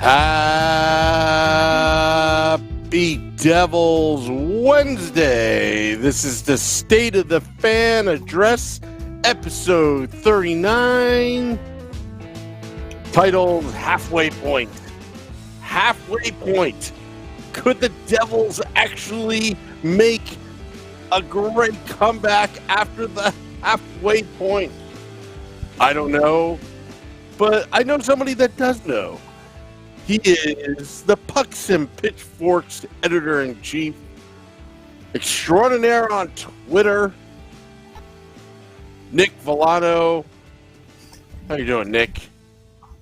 Happy Devils Wednesday. This is the State of the Fan Address, episode 39, titled Halfway Point. Halfway Point. Could the Devils actually make a great comeback after the halfway point? I don't know, but I know somebody that does know. He is the Pucks and Pitchforks editor-in-chief extraordinaire on Twitter, Nick Villano. How you doing, Nick?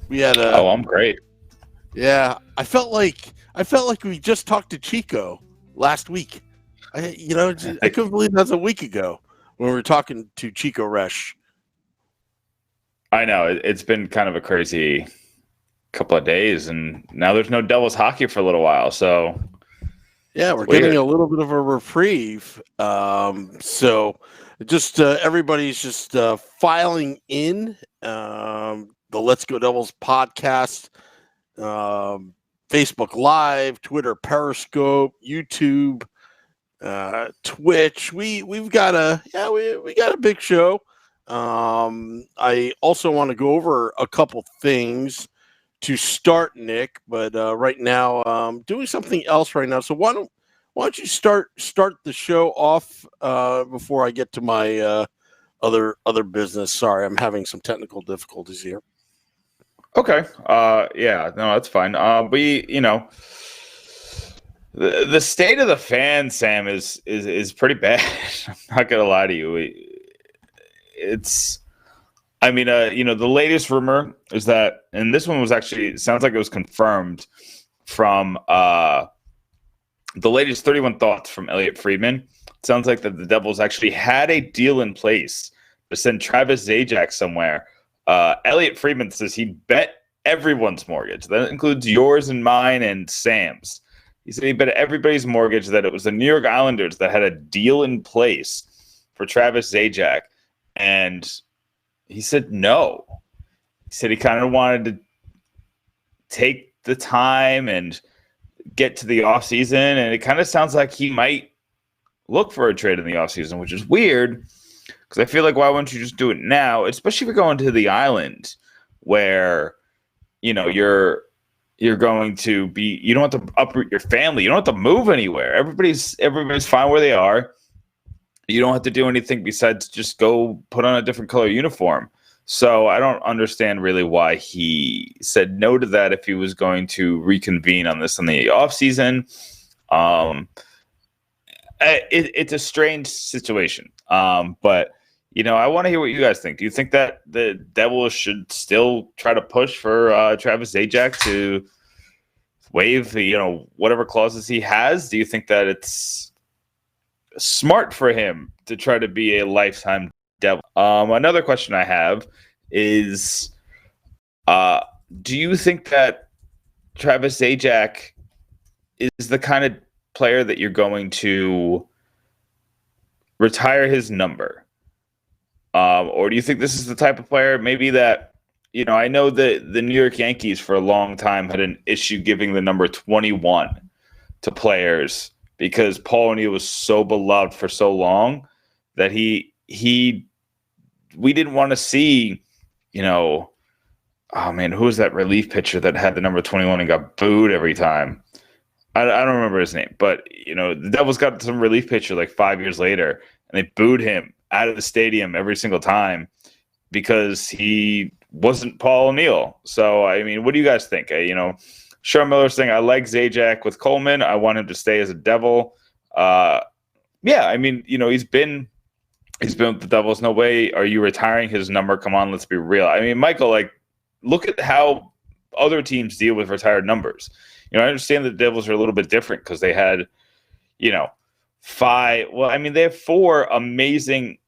We had a. Oh, I'm great. Yeah, I felt like we just talked to Chico last week. I couldn't believe that was a week ago when we were talking to Chico Resch. I know it's been kind of a crazy couple of days, and now there's no Devils hockey for a little while. So yeah, we're getting a little bit of a reprieve. So just everybody's just filing in the Let's Go Devils podcast, Facebook Live, Twitter, Periscope, YouTube, Twitch. We got a big show. I also want to go over a couple things to start, Nick, but right now I'm doing something else right now. So why don't you start the show off before I get to my other business? Sorry, I'm having some technical difficulties here. Okay. Yeah, no, that's fine. The state of the fan, Sam, is pretty bad. I'm not gonna lie to you. The latest rumor is that, and this one was actually, sounds like it was confirmed from the latest 31 Thoughts from Elliot Friedman. It sounds like that the Devils actually had a deal in place to send Travis Zajac somewhere. Elliot Friedman says he bet everyone's mortgage. That includes yours and mine and Sam's. He said he bet everybody's mortgage that it was the New York Islanders that had a deal in place for Travis Zajac. And he said no. He said he kind of wanted to take the time and get to the offseason. And it kind of sounds like he might look for a trade in the offseason, which is weird because I feel like why wouldn't you just do it now, especially if you're going to the island where, you're going to be, you don't have to uproot your family. You don't have to move anywhere. Everybody's fine where they are. You don't have to do anything besides just go put on a different color uniform. So I don't understand really why he said no to that if he was going to reconvene on this in the offseason. It's a strange situation. But, I want to hear what you guys think. Do you think that the Devils should still try to push for Travis Zajac to waive, whatever clauses he has? Do you think that it's smart for him to try to be a lifetime Devil? Another question I have is, do you think that Travis Zajac is the kind of player that you're going to retire his number? Or do you think this is the type of player maybe that, I know that the New York Yankees for a long time had an issue giving the number 21 to players because Paul O'Neill was so beloved for so long that we didn't want to see, who was that relief pitcher that had the number 21 and got booed every time? I don't remember his name, but, the Devils got some relief pitcher like 5 years later, and they booed him out of the stadium every single time because he wasn't Paul O'Neill. So, what do you guys think? Sean Miller's saying, I like Zajac with Coleman. I want him to stay as a Devil. He's been with the Devils. No way are you retiring his number. Come on, let's be real. Michael, look at how other teams deal with retired numbers. I understand the Devils are a little bit different because they had, they have four amazing,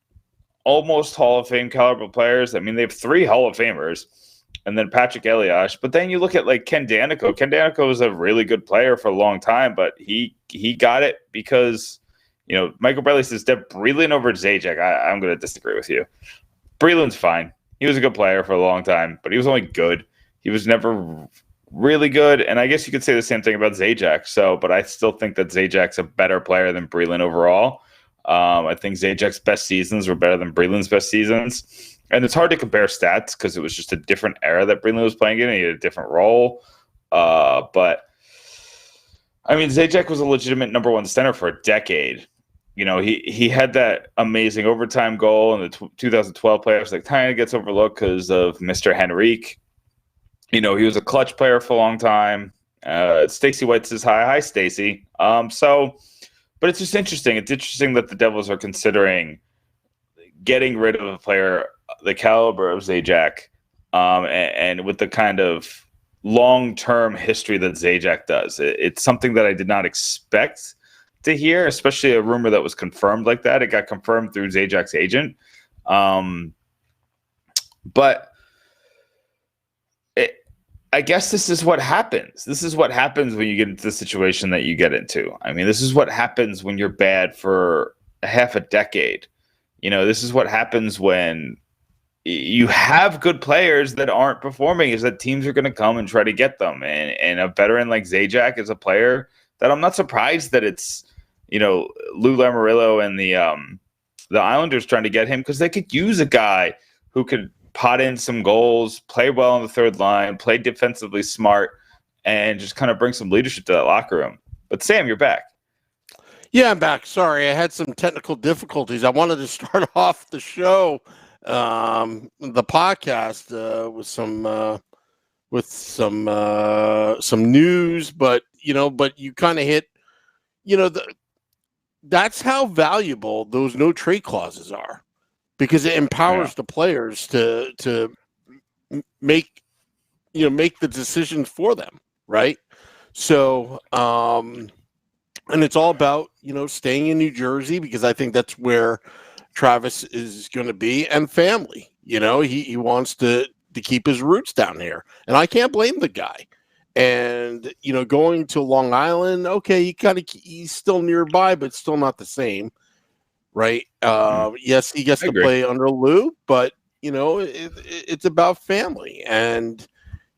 almost Hall of Fame caliber players. They have three Hall of Famers and then Patrick Elias. But then you look at Ken Danico. Ken Danico was a really good player for a long time, but he got it because, Michael Bradley says Deb Breland over Zajac. I'm going to disagree with you. Breland's fine. He was a good player for a long time, but he was only good. He was never really good. And I guess you could say the same thing about Zajac. But I still think that Zajac's a better player than Breland overall. I think Zajac's best seasons were better than Breland's best seasons. And it's hard to compare stats because it was just a different era that Breland was playing in. He had a different role. But I mean, Zajac was a legitimate number one center for a decade. You know, he had that amazing overtime goal in the 2012 playoffs that kind of gets overlooked because of Mr. Henrique. You know, he was a clutch player for a long time. Stacey White says hi. Hi, Stacey. But it's just interesting. It's interesting that the Devils are considering getting rid of a player the caliber of Zajac, and with the kind of long-term history that Zajac does. It's something that I did not expect to hear, especially a rumor that was confirmed like that. It got confirmed through Zajac's agent. But I guess this is what happens. This is what happens when you get into the situation that you get into. I mean, this is what happens when you're bad for half a decade. You know, this is what happens when you have good players that aren't performing, is that teams are going to come and try to get them. And a veteran like Zajac is a player that I'm not surprised that it's, you know, Lou Lamoriello and the Islanders trying to get him, because they could use a guy who could pot in some goals, play well on the third line, play defensively smart, and just kind of bring some leadership to that locker room. But Sam, you're back. Yeah, I'm back. Sorry, I had some technical difficulties. I wanted to start off the show, the podcast, with some news, but you kind of hit, that's how valuable those no trade clauses are, because it empowers the players to make the decisions for them, right? So, and it's all about, staying in New Jersey, because I think that's where Travis is going to be, and family. He wants to keep his roots down here, and I can't blame the guy. And going to Long Island, okay, he's still nearby, but still not the same, right? Yes, he gets to play under Lou, but it's about family, and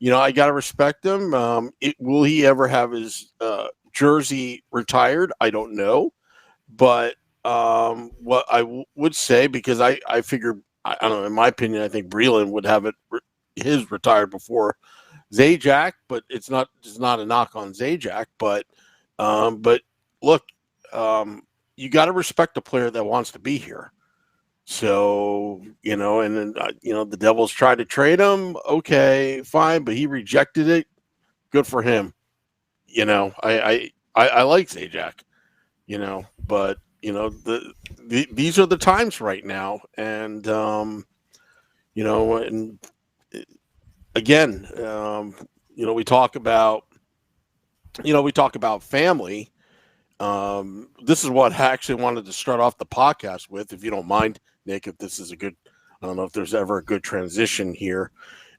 I gotta respect him. Will he ever have his jersey retired? I don't know, but what I would say, because I figure, I don't know, in my opinion, I think Breland would have his retired before Zajac, but it's not a knock on Zajac, but look, you got to respect a player that wants to be here. So, and then, the Devils tried to trade him. Okay, fine, but he rejected it. Good for him. I like Zajac, but these are the times right now. And, and again, we talk about family. This is what I actually wanted to start off the podcast with, if you don't mind, Nick, if this is I don't know if there's ever a good transition here.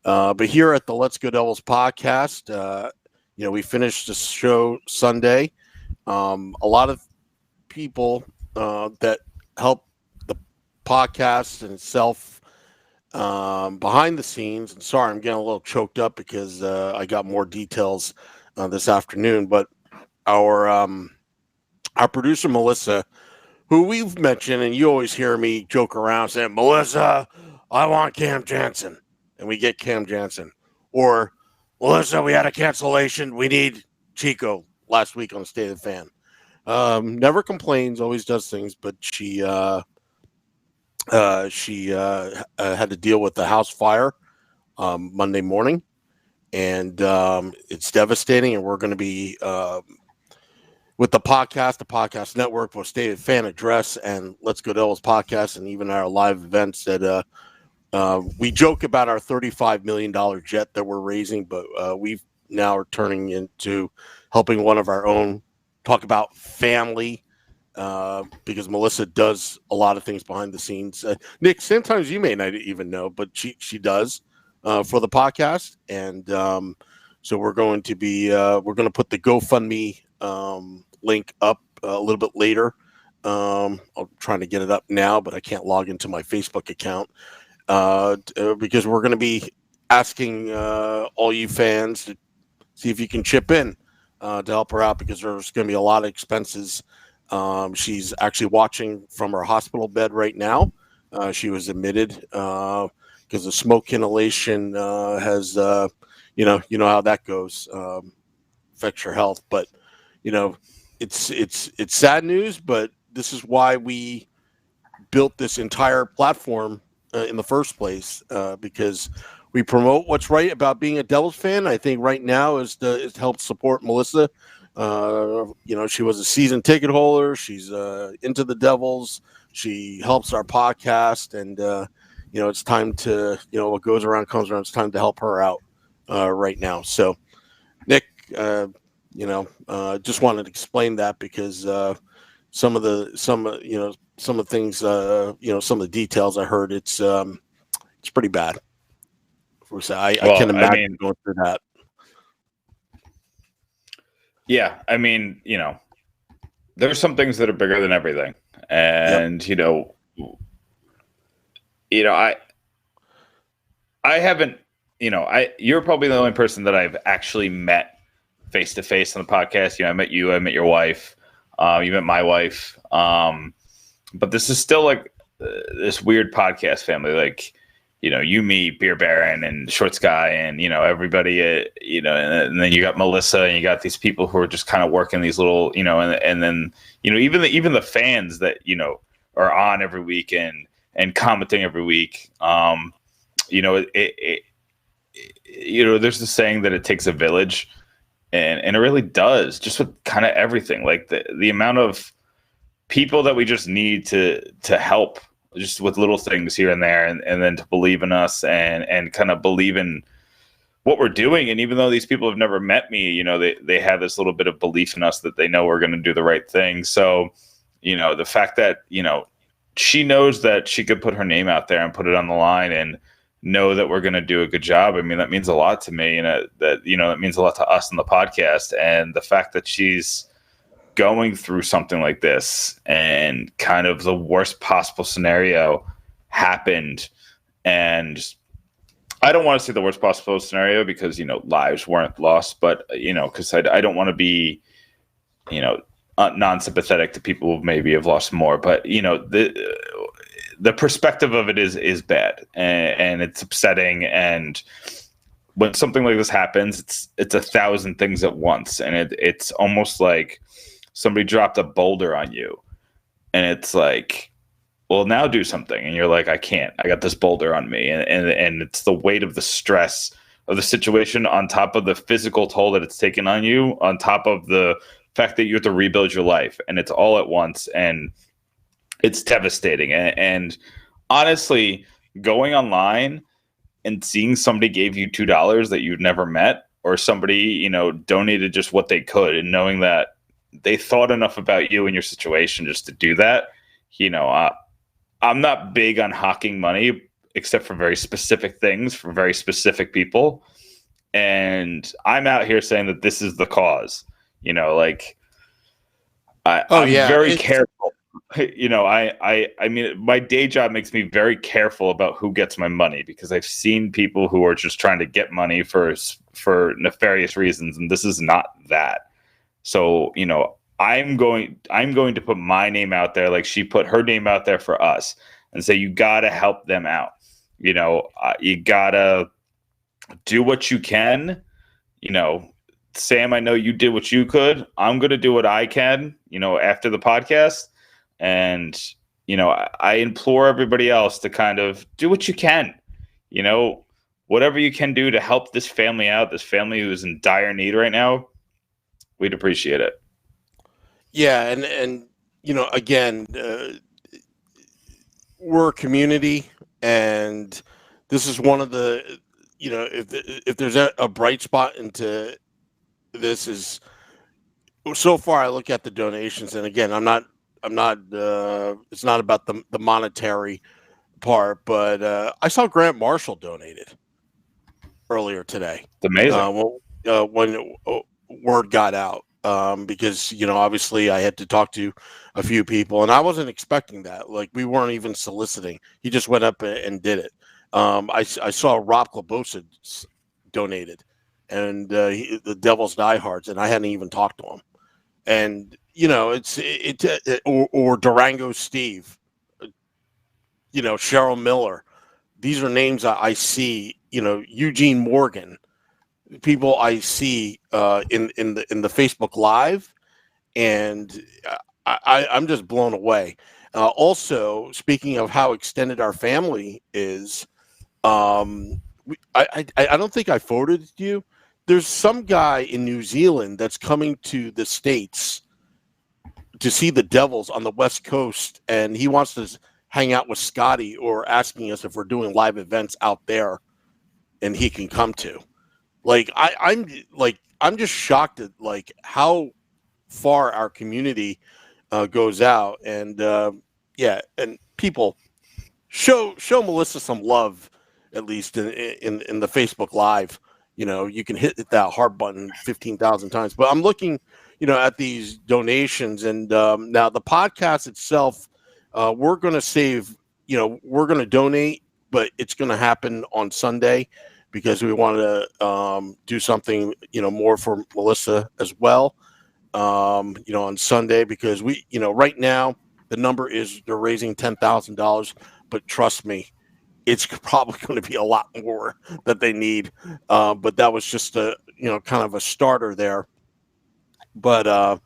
But here at the Let's Go Devils podcast, we finished the show Sunday. A lot of people that help the podcast and self behind the scenes. And sorry, I'm getting a little choked up because I got more details this afternoon. But our producer, Melissa, who we've mentioned, and you always hear me joke around saying, Melissa, I want Cam Jansen. And we get Cam Jansen. Or, Melissa, we had a cancellation. We need Chico last week on State of the Fan. Never complains, always does things, but she had to deal with the house fire Monday morning. And it's devastating, and we're going to be with the podcast network, for State Fan Address and Let's Go Devils podcast, and even our live events that we joke about our $35 million jet that we're raising, but we've now are turning into helping one of our own talk about family, because Melissa does a lot of things behind the scenes. Nick, sometimes you may not even know, but she does for the podcast. And so we're going to put the GoFundMe link up a little bit later. I'm trying to get it up now, but I can't log into my Facebook account because we're going to be asking all you fans to see if you can chip in to help her out because there's going to be a lot of expenses. She's actually watching from her hospital bed right now. She was admitted because the smoke inhalation has, you know how that goes, affects your health. But you know, it's sad news, but this is why we built this entire platform in the first place because we promote what's right about being a Devils fan. I think right now is to help support Melissa. She was a season ticket holder. She's into the Devils. She helps our podcast, and it's time to what goes around comes around. It's time to help her out right now. So, Nick, just wanted to explain that because some of the things, some of the details I heard, it's pretty bad. I can imagine going through that. Yeah, I mean, there's some things that are bigger than everything, and I haven't, you're probably the only person that I've actually met face to face on the podcast. I met you, I met your wife, you met my wife, but this is still like this weird podcast family, like. You, me, Beer Baron, and Shorts Guy, and everybody, and then you got Melissa, and you got these people who are just kind of working these little, and then even the fans that are on every week and commenting every week. There's the saying that it takes a village, and it really does, just with kind of everything, like the amount of people that we just need to help. Just with little things here and there, and then to believe in us and kind of believe in what we're doing. And even though these people have never met me, they have this little bit of belief in us that they know we're going to do the right thing. So, the fact that, she knows that she could put her name out there and put it on the line and know that we're going to do a good job. I mean, that means a lot to me, and that means a lot to us in the podcast. And the fact that she's going through something like this and kind of the worst possible scenario happened, and I don't want to say the worst possible scenario because lives weren't lost, but because I don't want to be non-sympathetic to people who maybe have lost more, but the perspective of it is bad, and it's upsetting. And when something like this happens, it's 1,000 things at once, and it's almost like somebody dropped a boulder on you, and it's like, well, now do something. And you're like, I can't, I got this boulder on me. And it's the weight of the stress of the situation on top of the physical toll that it's taken on you, on top of the fact that you have to rebuild your life, and it's all at once, and it's devastating. And honestly, going online and seeing somebody gave you $2 that you've never met, or somebody, donated just what they could, and knowing that they thought enough about you and your situation just to do that. I'm not big on hawking money, except for very specific things for very specific people. And I'm out here saying that this is the cause, I'm very careful. I mean, my day job makes me very careful about who gets my money, because I've seen people who are just trying to get money for nefarious reasons. And this is not that. So, I'm going to put my name out there, like she put her name out there for us, and say, you got to help them out. You got to do what you can. Sam, I know you did what you could. I'm going to do what I can, after the podcast. And, I implore everybody else to kind of do what you can, whatever you can do to help this family out, this family who is in dire need right now. We'd appreciate it. Yeah, and again, we're a community, and this is one of the, if there's a bright spot into this is, so far I look at the donations, and again, I'm not. It's not about the monetary part, but I saw Grant Marshall donated earlier today. It's amazing. When word got out, because obviously I had to talk to a few people, and I wasn't expecting that. Like, we weren't even soliciting. He just went up and did it. I saw Rob Klabosa donated and the Devils diehards, and I hadn't even talked to him. And or Durango Steve, Cheryl Miller. These are names I see. Eugene Morgan, people I see in the Facebook Live, and I'm just blown away. Also, speaking of how extended our family is, I don't think I forwarded you. There's some guy in New Zealand that's coming to the States to see the Devils on the West Coast, and he wants to hang out with Scotty, or asking us if we're doing live events out there, and he can come to. Like I'm just shocked at like how far our community goes out, and and people show Melissa some love, at least in the Facebook Live. You can hit that heart button 15,000 times. But I'm looking, at these donations, and now the podcast itself, we're going to save. We're going to donate, but it's going to happen on Sunday because we want to do something, more for Melissa as well. On Sunday, because right now the number is they're raising $10,000, but trust me, it's probably going to be a lot more that they need. But that was just a kind of a starter there. But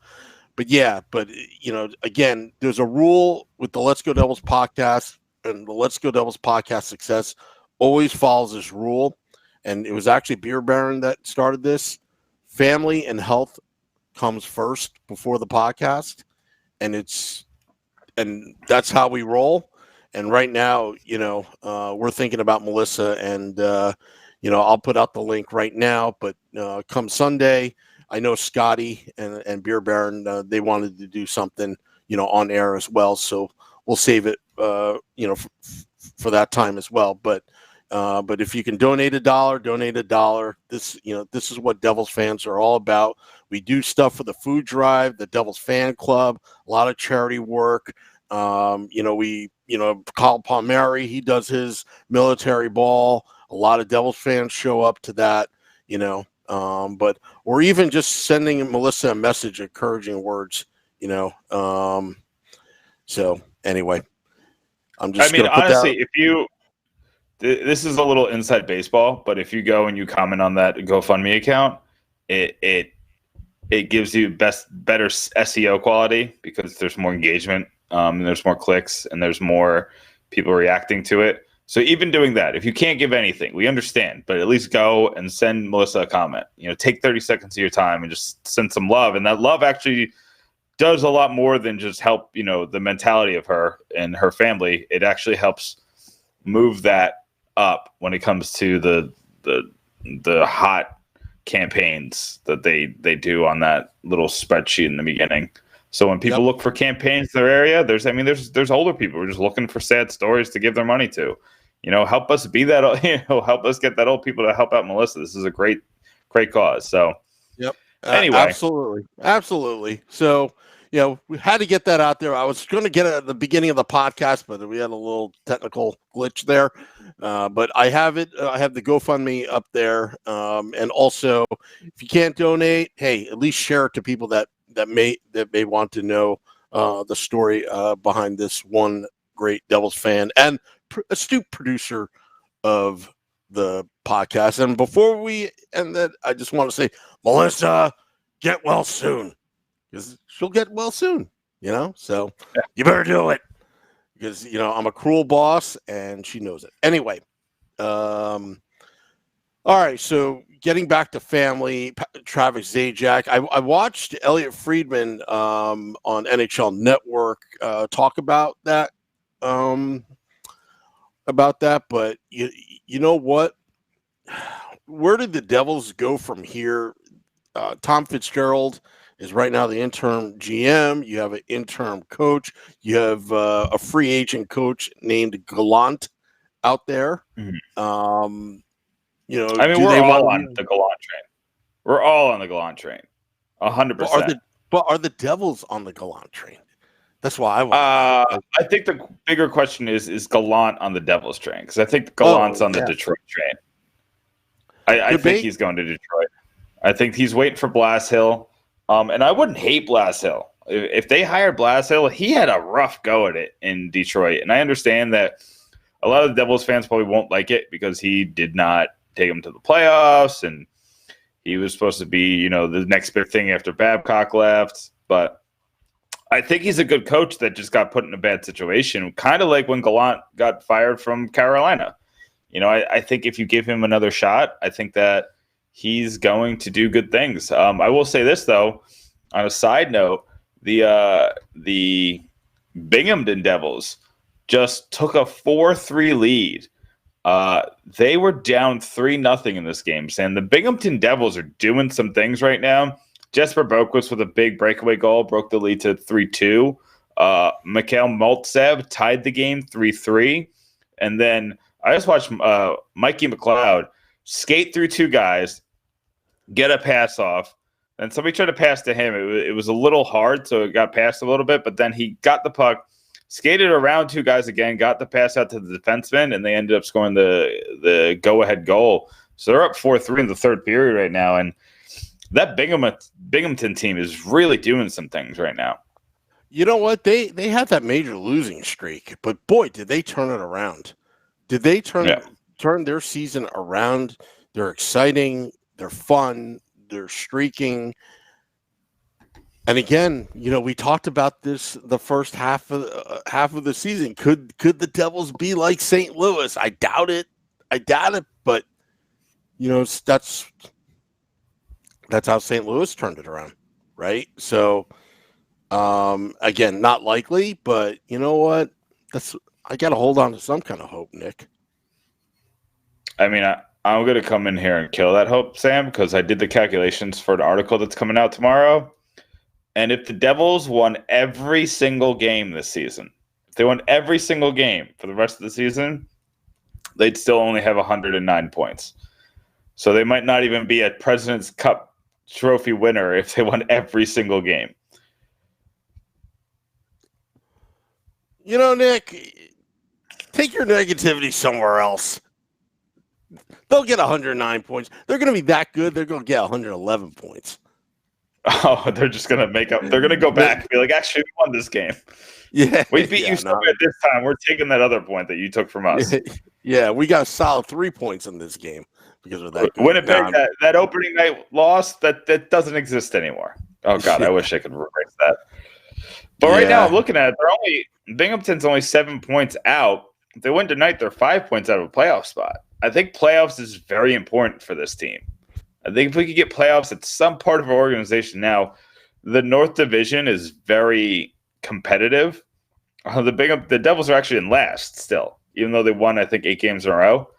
yeah, again, there's a rule with the Let's Go Devils podcast, and the Let's Go Devils podcast success always follows this rule. And it was actually Beer Baron that started this. Family and health comes first before the podcast, and that's how we roll. And right now, we're thinking about Melissa, and I'll put out the link right now. But come Sunday, I know Scotty and Beer Baron, they wanted to do something, on air as well. So we'll save it, for that time as well. But if you can donate $1, donate $1. This is what Devils fans are all about. We do stuff for the food drive, the Devils fan club, a lot of charity work. Kyle Palmieri, he does his military ball. A lot of Devils fans show up to that, but or even just sending Melissa a message, encouraging words, So anyway, I'm just. I mean, honestly, if you. This is a little inside baseball, but if you go and you comment on that GoFundMe account, it gives you better SEO quality because there's more engagement, and there's more clicks, and there's more people reacting to it. So even doing that, if you can't give anything, we understand, but at least go and send Melissa a comment. Take 30 seconds of your time and just send some love, and that love actually does a lot more than just help the mentality of her and her family. It actually helps move that up when it comes to the hot campaigns that they do on that little spreadsheet in the beginning. So when people look for campaigns in their area, there's older people who are just looking for sad stories to give their money to. Help us be that. Help us get that old people to help out Melissa. This is a great cause. So anyway, absolutely. So we had to get that out there. I was going to get it at the beginning of the podcast, but we had a little technical glitch there. But I have it. I have the GoFundMe up there. And also, if you can't donate, hey, at least share it to people that may want to know the story behind this one great Devils fan and astute producer of the podcast. And before we end that, I just want to say, Melissa, get well soon. Because she'll get well soon, So you better do it. Because, I'm a cruel boss, and she knows it. Anyway, all right, so getting back to family, Travis Zajac. I watched Elliot Friedman on NHL Network talk about that, but you know what? Where did the Devils go from here? Tom Fitzgerald is right now the interim GM. You have an interim coach. You have a free agent coach named Gallant out there. Mm-hmm. We're all on the Gallant train. We're all on the Gallant train, 100%. But are the Devils on the Gallant train? That's why I want. I think the bigger question is Gallant on the Devils train? Because I think Gallant's on the Detroit train. I think he's going to Detroit. I think he's waiting for Blashill. And I wouldn't hate Blashill. If they hired Blashill, he had a rough go at it in Detroit. And I understand that a lot of the Devils fans probably won't like it because he did not take them to the playoffs. And he was supposed to be, the next big thing after Babcock left. But I think he's a good coach that just got put in a bad situation, kind of like when Gallant got fired from Carolina. I think if you give him another shot, I think that he's going to do good things. I will say this, though, on a side note, the Binghamton Devils just took a 4-3 lead. They were down 3-0 in this game, saying the Binghamton Devils are doing some things right now. Jesper Boquist with a big breakaway goal broke the lead to 3-2. Mikhail Maltsev tied the game 3-3. And then I just watched Mikey McLeod skate through two guys, get a pass off, and somebody tried to pass to him. It was a little hard, so it got passed a little bit, but then he got the puck, skated around two guys again, got the pass out to the defenseman, and they ended up scoring the go-ahead goal. So they're up 4-3 in the third period right now, and that Binghamton team is really doing some things right now. You know what? They had that major losing streak, but boy, did they turn it around. Did they turn their season around? They're exciting. They're fun. They're streaking. And again, we talked about this the first half of the season. Could the Devils be like St. Louis? I doubt it. But that's how St. Louis turned it around, right? So again, not likely, but you know what? I got to hold on to some kind of hope, Nick. I mean, I'm going to come in here and kill that hope, Sam, because I did the calculations for an article that's coming out tomorrow. And if the Devils won every single game this season, if they won every single game for the rest of the season, they'd still only have 109 points. So they might not even be a President's Cup trophy winner if they won every single game. Nick, take your negativity somewhere else. They'll get 109 points. They're going to be that good. They're going to get 111 points. Oh, they're just going to make up. They're going to go back and be like, actually, we won this game. Yeah. We beat you so good this time. We're taking that other point that you took from us. Yeah, we got a solid 3 points in this game because of that. Winnipeg, that opening night loss, that doesn't exist anymore. Oh, God, I wish I could erase that. But right now, I'm looking at it. Binghamton's only 7 points out. If they win tonight, they're 5 points out of a playoff spot. I think playoffs is very important for this team. I think if we could get playoffs at some part of our organization now, the North Division is very competitive. The Devils are actually in last still, even though they won, I think, 8 games in a row.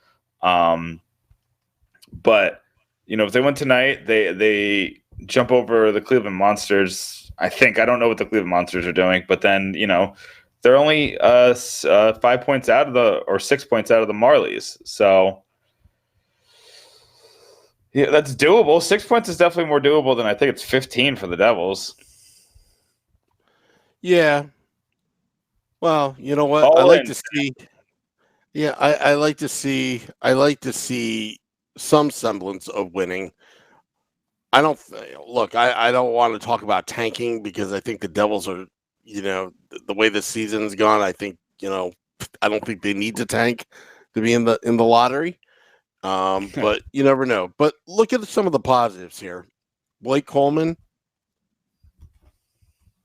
But if they win tonight, they jump over the Cleveland Monsters. I don't know what the Cleveland Monsters are doing, but then they're only 5 points out of 6 points out of the Marlies. So yeah, that's doable. 6 points is definitely more doable than I think it's 15 for the Devils. Yeah. Well, you know what? I like to see. Yeah, I like to see. I like to see some semblance of winning. I don't want to talk about tanking because I think the Devils are, the way the season's gone. I think, I don't think they need to tank to be in the lottery. But you never know. But look at some of the positives here. Blake Coleman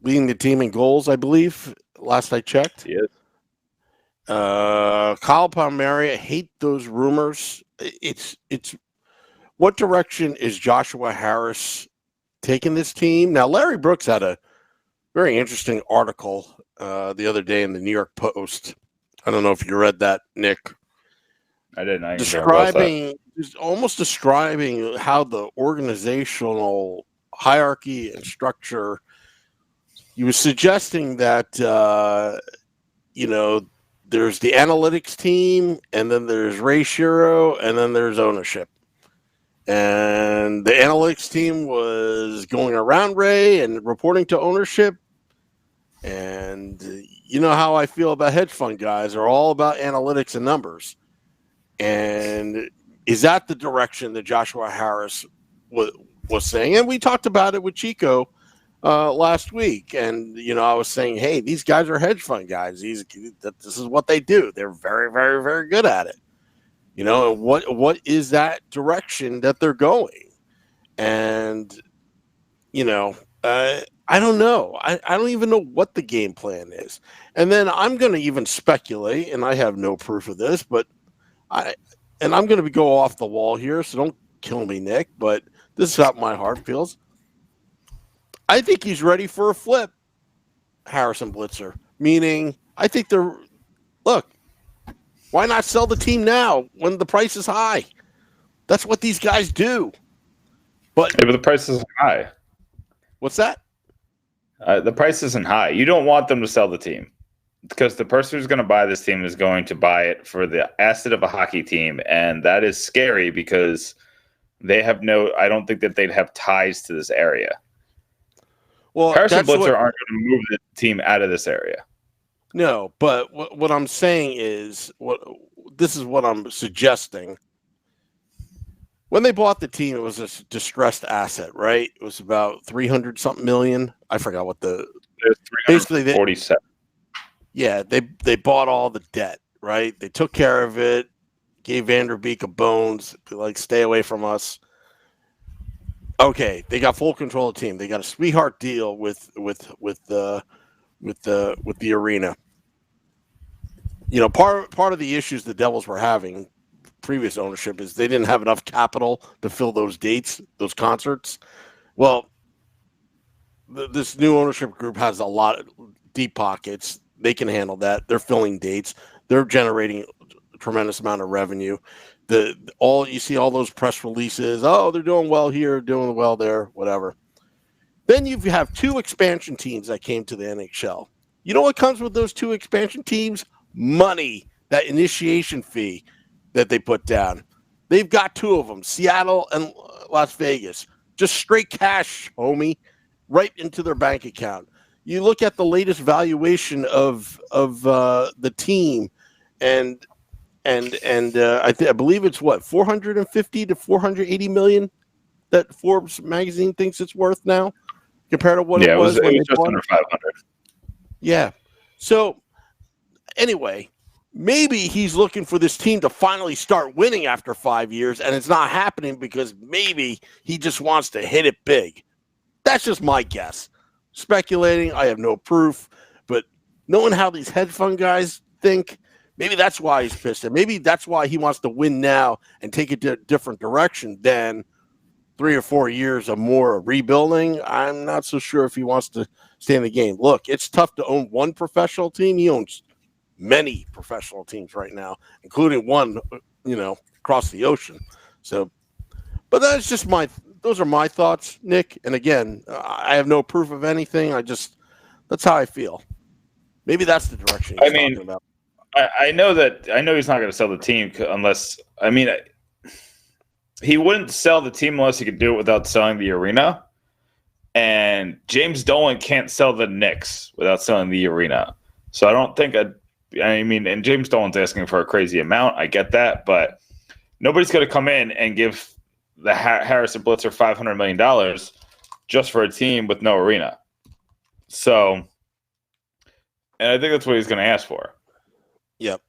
leading the team in goals, I believe. Last I checked. Yes. Kyle Palmieri, I hate those rumors. It's what direction is Joshua Harris taking this team? Now, Larry Brooks had a very interesting article the other day in the New York Post. I don't know if you read that, Nick. I didn't. Almost describing how the organizational hierarchy and structure. He was suggesting that there's the analytics team, and then there's Ray Shiro, and then there's ownership. And the analytics team was going around Ray and reporting to ownership. And you know how I feel about hedge fund guys. They're all about analytics and numbers. And is that the direction that Joshua Harris was saying, and we talked about it with Chico last week, and I was saying, hey, these guys are hedge fund guys. This is what they do. They're very, very, very good at it. And what is that direction that they're going? And I don't know. I don't even know what the game plan is. And then I'm going to even speculate, and I have no proof of this, but I'm going to go off the wall here, so don't kill me, Nick. But this is how my heart feels. I think he's ready for a flip, Harrison Blitzer. Meaning, I think look. Why not sell the team now when the price is high? That's what these guys do. But the price isn't high. What's that? The price isn't high. You don't want them to sell the team because the person who's going to buy this team is going to buy it for the asset of a hockey team, and that is scary because they have I don't think that they'd have ties to this area. Well, Harrison Blitzer aren't going to move the team out of this area. No, but what I'm saying is, this is what I'm suggesting. When they bought the team, it was a distressed asset, right? It was about 300 something million. I forgot what basically 47. Yeah, they bought all the debt, right? They took care of it, gave Vanderbeek a bones, like stay away from us. Okay, they got full control of the team. They got a sweetheart deal with the arena. Part of the issues the Devils were having previous ownership is they didn't have enough capital to fill those dates, those concerts. Well, this new ownership group has a lot of deep pockets. They can handle that. They're filling dates. They're generating a tremendous amount of revenue. You see all those press releases. Oh, they're doing well here, doing well there, whatever. Then you have two expansion teams that came to the NHL. You know what comes with those two expansion teams? Money, that initiation fee that they put down. They've got two of them, Seattle and Las Vegas. Just straight cash, homie, right into their bank account. You look at the latest valuation of the team, and I believe it's 450 to 480 million that Forbes magazine thinks it's worth now, compared to what it was when it was just under 500. Yeah. So anyway, maybe he's looking for this team to finally start winning after 5 years, and it's not happening because maybe he just wants to hit it big. That's just my guess. Speculating, I have no proof, but knowing how these hedge fund guys think, maybe that's why he's pissed. And maybe that's why he wants to win now and take it to a different direction than 3 or 4 years of more rebuilding. I'm not so sure if he wants to stay in the game. Look, it's tough to own one professional team. He owns many professional teams right now, including one, across the ocean. So, but that's just those are my thoughts, Nick. And again, I have no proof of anything. That's how I feel. Maybe that's the direction he's talking about. I know he's not going to sell the team unless, he wouldn't sell the team unless he could do it without selling the arena. And James Dolan can't sell the Knicks without selling the arena. So I don't think and James Dolan's asking for a crazy amount. I get that, but nobody's going to come in and give the Harrison Blitzer $500 million just for a team with no arena. So, and I think that's what he's going to ask for. Yep.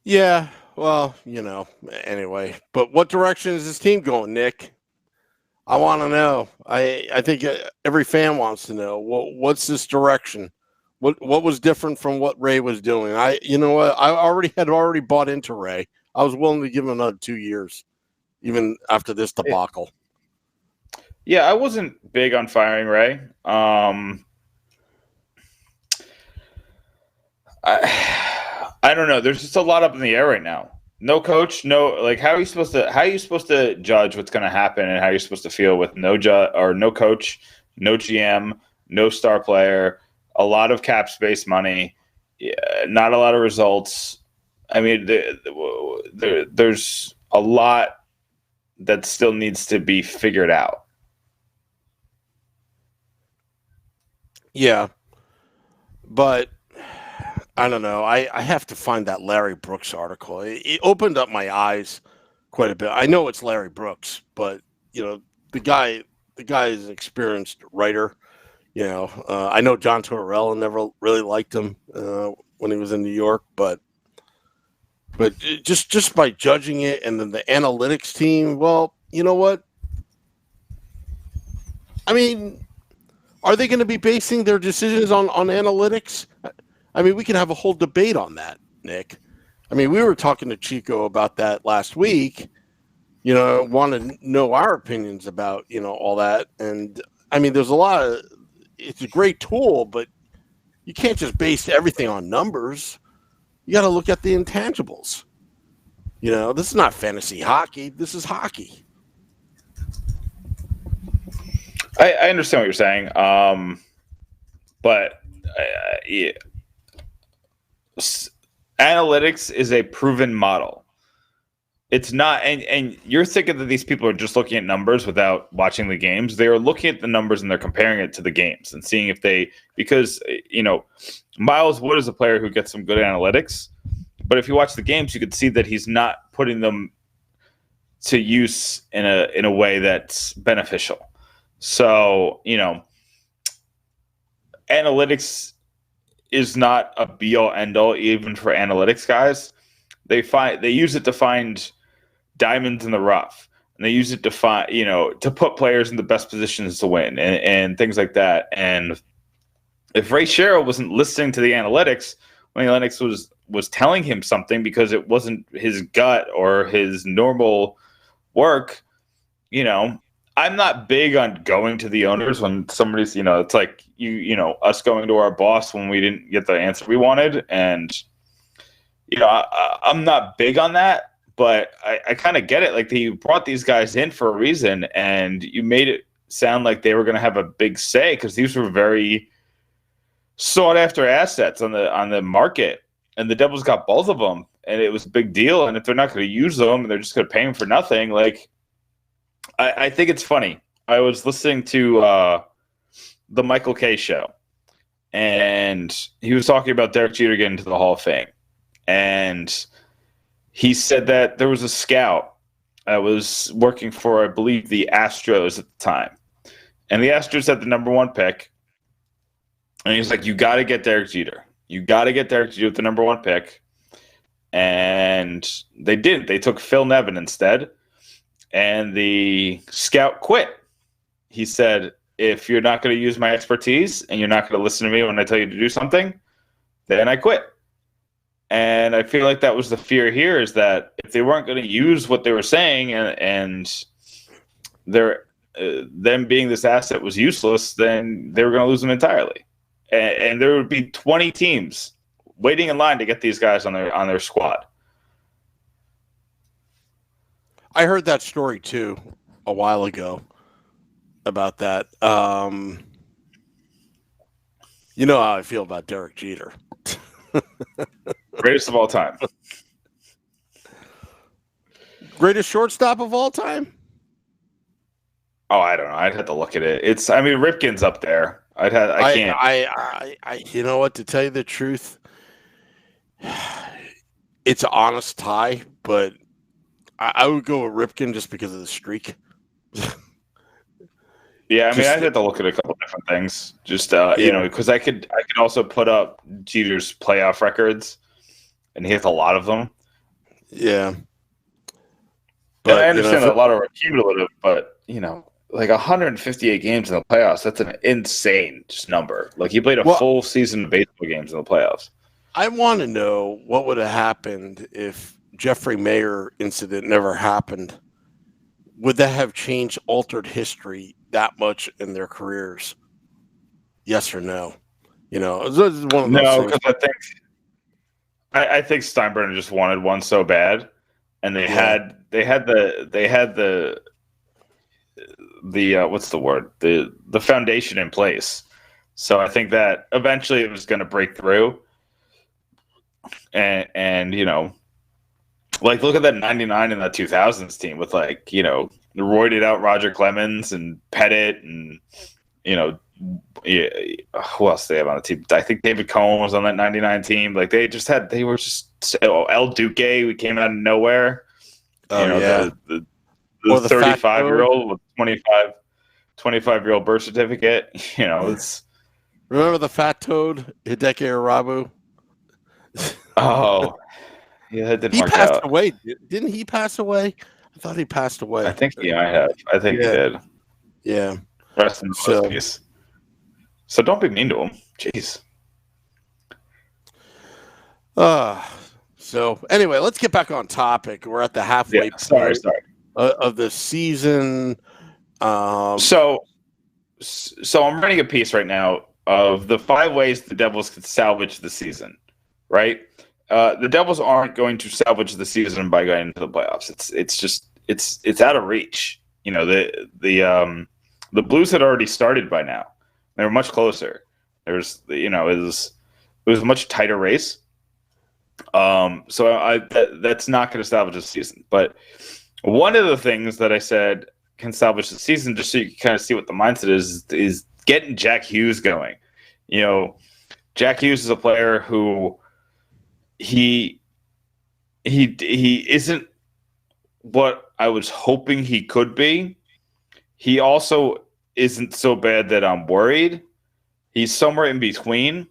Yeah. Well, anyway, but what direction is this team going, Nick? I want to know. I think every fan wants to know. What's this direction? What was different from what Ray was doing? I already bought into Ray. I was willing to give him another 2 years, even after this debacle. Yeah, I wasn't big on firing Ray. I don't know. There's just a lot up in the air right now. No coach, how are you supposed to judge what's going to happen and how you're supposed to feel with no coach, no GM, no star player, a lot of cap space money, not a lot of results. There's a lot that still needs to be figured out. Yeah, but I don't know. I have to find that Larry Brooks article. It opened up my eyes quite a bit. I know it's Larry Brooks, but the guy is an experienced writer. I know John Tortorella never really liked him when he was in New York, but just by judging it, and then the analytics team, well, you know what? I mean, are they going to be basing their decisions on analytics? I mean, we can have a whole debate on that, Nick. I mean, we were talking to Chico about that last week. Want to know our opinions about all that, and I mean, there's a lot of. It's a great tool, but you can't just base everything on numbers. You got to look at the intangibles. This is not fantasy hockey. This is hockey. I understand what you're saying, but yeah. Analytics is a proven model. It's not, and you're thinking that these people are just looking at numbers without watching the games. They are looking at the numbers and they're comparing it to the games and seeing if because Miles Wood is a player who gets some good analytics, but if you watch the games, you could see that he's not putting them to use in a way that's beneficial. So, analytics is not a be all end all even for analytics guys. They use it to find diamonds in the rough, and they use it to find, to put players in the best positions to win and things like that. And if Ray Sherrill wasn't listening to the analytics when the analytics was telling him something because it wasn't his gut or his normal work, I'm not big on going to the owners when somebody's, it's like us going to our boss when we didn't get the answer we wanted. And, I'm not big on that, but I kind of get it. Like, you brought these guys in for a reason, and you made it sound like they were going to have a big say because these were very sought after assets on the market, and the Devils got both of them, and it was a big deal. And if they're not going to use them and they're just going to pay them for nothing, like, I think it's funny. I was listening to the Michael Kay show, and he was talking about Derek Jeter getting to the Hall of Fame. And he said that there was a scout that was working for, I believe, the Astros at the time. And the Astros had the number 1 pick. And he's like, you got to get Derek Jeter. You got to get Derek Jeter with the number 1 pick. And they didn't. They took Phil Nevin instead. And the scout quit. He said, if you're not going to use my expertise and you're not going to listen to me when I tell you to do something, then I quit. And I feel like that was the fear here, is that if they weren't going to use what they were saying and them being this asset was useless, then they were going to lose them entirely. And there would be 20 teams waiting in line to get these guys on their squad. I heard that story too a while ago about that. You know how I feel about Derek Jeter. Greatest of all time. Greatest shortstop of all time? Oh, I don't know. I'd have to look at it. Ripken's up there. I can't. I you know what, to tell you the truth, it's an honest tie, but I would go with Ripken just because of the streak. Yeah, I'd have to look at a couple different things. Just because I could also put up Jeter's playoff records, and he has a lot of them. Yeah, but I understand that a lot of are cumulative, but like 158 games in the playoffs, that's an insane number. Like, he played a full season of baseball games in the playoffs. I want to know what would have happened if Jeffrey Mayer incident never happened. Would that have altered history that much in their careers? Yes or no? It's one of those things. Because I think Steinbrenner just wanted one so bad, and they had the what's the word, the foundation in place. So I think that eventually it was going to break through, and like, look at that 99 and that 2000s team with, like, roided out Roger Clemens and Pettit and who else do they have on the team? I think David Cohen was on that 99 team. Like, they were just El Duque, we came out of nowhere. Oh yeah, The or the fat toad. 35-year-old with 25-year-old birth certificate. It's Remember the fat toad, Hideki Arabu? oh yeah, that didn't He work passed out. away, didn't he? Pass away? I thought he passed I away. think I have. I think he Yeah, did. yeah. Rest in So, peace. So don't be mean to him. Jeez. uh, so anyway, let's get back on topic. We're at the Yeah. halfway Sorry. point of the season. Um, So I'm writing a piece right now of the 5 ways the Devils could salvage the season. Right. The Devils aren't going to salvage the season by going into the playoffs. It's out of reach. The Blues had already started by now. They were much closer. It was a much tighter race. That's not going to salvage the season. But one of the things that I said can salvage the season, just so you can kind of see what the mindset is getting Jack Hughes going. Jack Hughes is a player who he isn't what I was hoping he could be. He also isn't so bad that I'm worried. He's somewhere in between.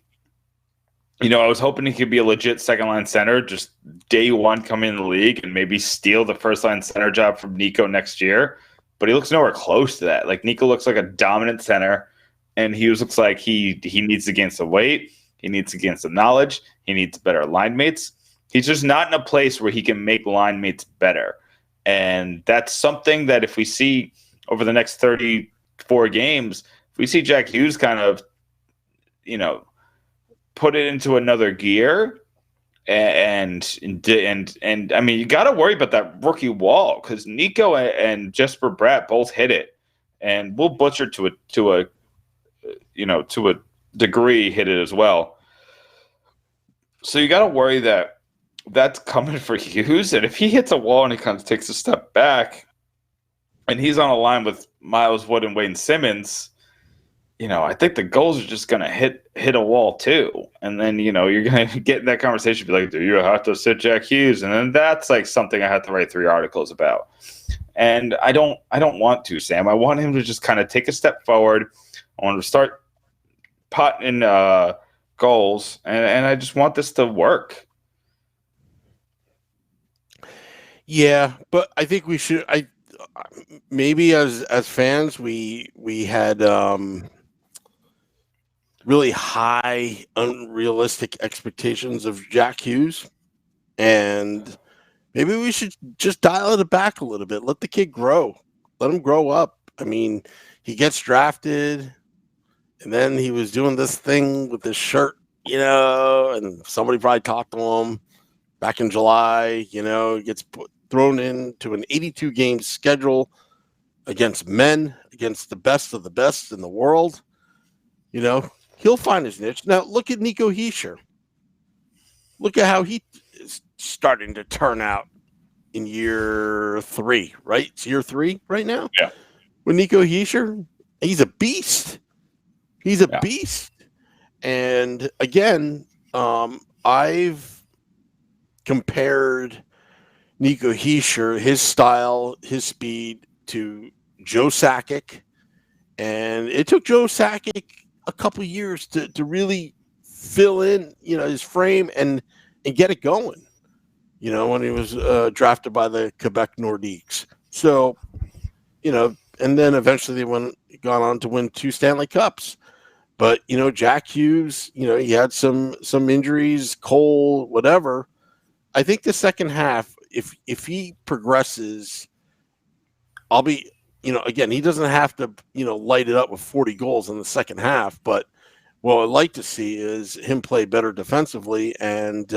I was hoping he could be a legit second line center, just day one coming in the league and maybe steal the first line center job from Nico next year. But he looks nowhere close to that. Like Nico looks like a dominant center, and Hughes looks like he needs to gain some weight. He needs to gain some knowledge. He needs better line mates. He's just not in a place where he can make line mates better. And that's something that if we see over the next 34 games, if we see Jack Hughes kind of, put it into another gear, and I mean, you got to worry about that rookie wall because Nico and Jesper Bratt both hit it, and Will Butcher to a degree hit it as well. So you got to worry that that's coming for Hughes, and if he hits a wall and he kind of takes a step back, and he's on a line with Miles Wood and Wayne Simmons, I think the goals are just going to hit a wall too. And then, you're going to get in that conversation, be like, do you have to sit Jack Hughes? And then that's like something I have to write 3 articles about. And I don't want to, Sam. I want him to just kind of take a step forward. I want him to start putting goals. And I just want this to work. yeah, but I think we should, maybe as fans, we had, really high, unrealistic expectations of Jack Hughes, and maybe we should just dial it back a little bit. Let the kid grow. Let him grow up. I mean, he gets drafted, and then he was doing this thing with his shirt, and somebody probably talked to him back in July. He gets thrown into an 82 game schedule against men, against the best of the best in the world. He'll find his niche. Now, look at Nico Hischier. Look at how he is starting to turn out in year 3, right? It's year 3 right now. Yeah. With Nico Hischier, he's a beast. He's a beast. And again, I've compared Nico Hischier, his style, his speed, to Joe Sakic. And it took Joe Sakic a couple of years to really fill in, his frame and get it going, when he was drafted by the Quebec Nordiques. So, and then eventually they gone on to win 2 Stanley Cups. But, Jack Hughes, he had some injuries, Cole, whatever. I think the second half, if he progresses, I'll be, again, he doesn't have to, light it up with 40 goals in the second half. But what I'd like to see is him play better defensively. And,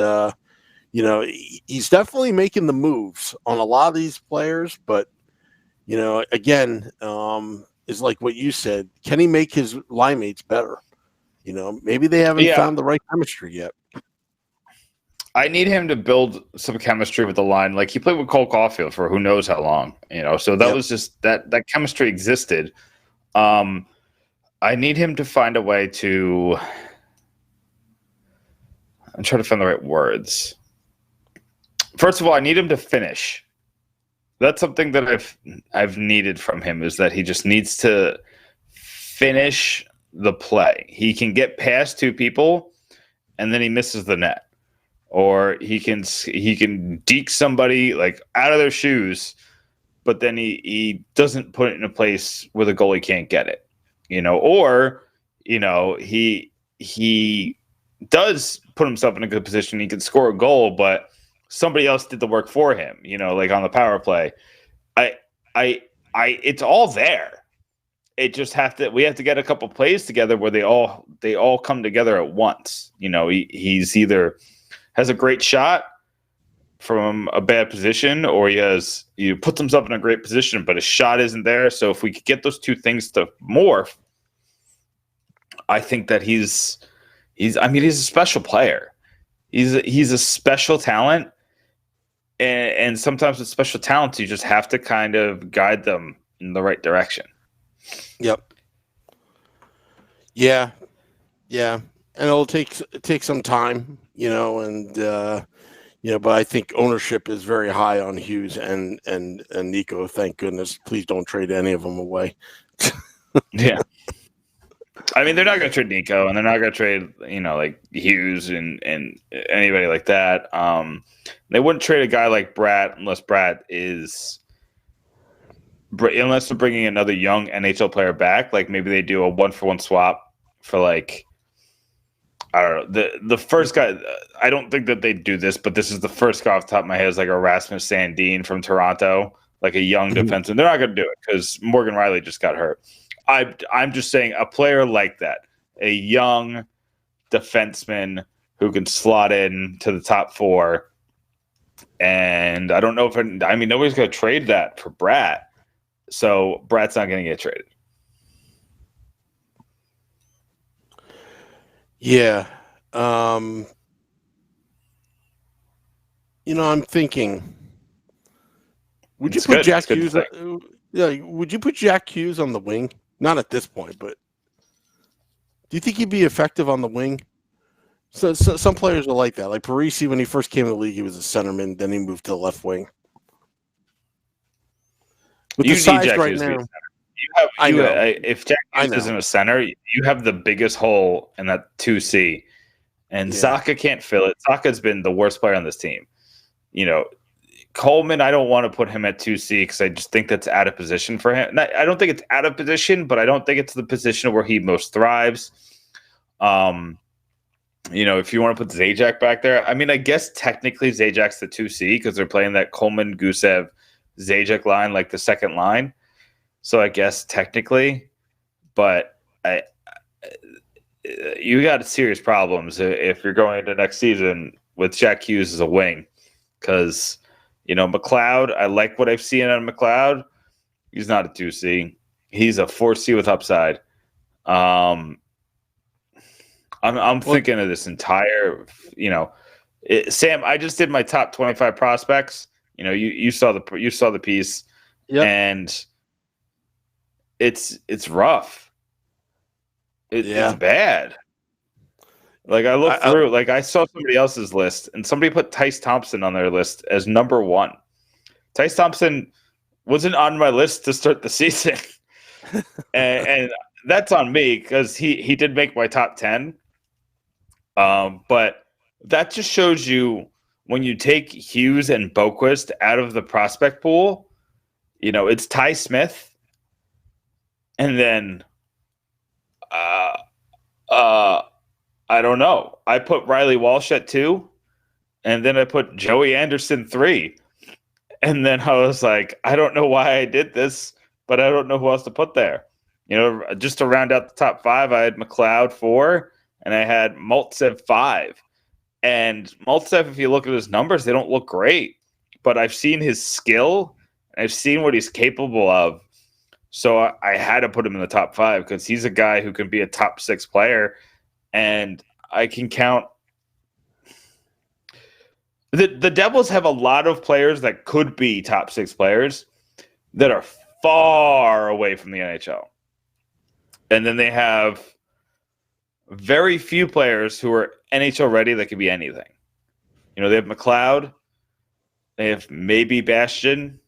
he's definitely making the moves on a lot of these players. But, again, is like what you said. Can he make his line mates better? Maybe they haven't found the right chemistry yet. I need him to build some chemistry with the line. Like he played with Cole Caulfield for who knows how long, so that was just that chemistry existed. I need him to find a way to, I'm trying to find the right words. First of all, I need him to finish. That's something that I've needed from him, is that he just needs to finish the play. He can get past two people and then he misses the net, or he can deke somebody like out of their shoes, but then he doesn't put it in a place where the goalie can't get it, or he does put himself in a good position. He can score a goal, but somebody else did the work for him, like on the power play. It's all there. It just we have to get a couple plays together where they all come together at once. He's either has a great shot from a bad position, or he puts himself in a great position, but his shot isn't there. So if we could get those two things to morph, I think that he's a special player. He's a special talent. And sometimes with special talents, you just have to kind of guide them in the right direction. Yep. Yeah. And it'll take some time, but I think ownership is very high on Hughes and Nico. Thank goodness. Please don't trade any of them away. Yeah. I mean, they're not going to trade Nico, and they're not going to trade, like Hughes and anybody like that. They wouldn't trade a guy like Bratt unless they're bringing another young NHL player back. Like maybe they do a 1-for-1 swap for like, I don't know. The first guy, I don't think that they'd do this, but this is the first guy off the top of my head, is like a Rasmus Sandin from Toronto, like a young defenseman. They're not going to do it because Morgan Riley just got hurt. I'm just saying a player like that, a young defenseman who can slot in to the top four. And I don't know nobody's going to trade that for Bratt. So Bratt's not going to get traded. Yeah. I'm thinking, would you put Jack Hughes? Would you put Jack Hughes on the wing? Not at this point, but do you think he'd be effective on the wing? So some players are like that. Like Parisi, when he first came in the league, he was a centerman. Then he moved to the left wing. With the size Jack right Hughes now, if Jack Hughes isn't a center, you have the biggest hole in that 2C, and Zacha can't fill it. Zacha's been the worst player on this team. Coleman, I don't want to put him at 2C because I just think that's out of position for him. I don't think it's out of position, but I don't think it's the position where he most thrives. If you want to put Zajac back there, I mean, I guess technically Zajak's the 2C because they're playing that Coleman, Gusev, Zajac line like the second line. So I guess technically, but you got serious problems if you're going into next season with Jack Hughes as a wing, because McLeod, I like what I've seen on McLeod. He's not a 2C. He's a 4C with upside. I'm thinking of this entire, Sam, I just did my top 25 prospects. You saw the piece, and it's rough. It's bad. Like I looked through, like I saw somebody else's list, and somebody put Tice Thompson on their list as number 1. Tice Thompson wasn't on my list to start the season, and that's on me because he did make my top 10. But that just shows you when you take Hughes and Boquist out of the prospect pool, it's Ty Smith, and then I don't know. I put Riley Walsh at 2, and then I put Joey Anderson 3. And then I was like, I don't know why I did this, but I don't know who else to put there. Just to round out the top 5, I had McLeod 4, and I had Maltsev 5. And Maltsev, if you look at his numbers, they don't look great. But I've seen his skill, and I've seen what he's capable of. So I had to put him in the top 5 because he's a guy who can be a top 6 player. And I can count. The Devils have a lot of players that could be top 6 players that are far away from the NHL. And then they have very few players who are NHL ready that could be anything. They have McLeod. They have maybe Bastian.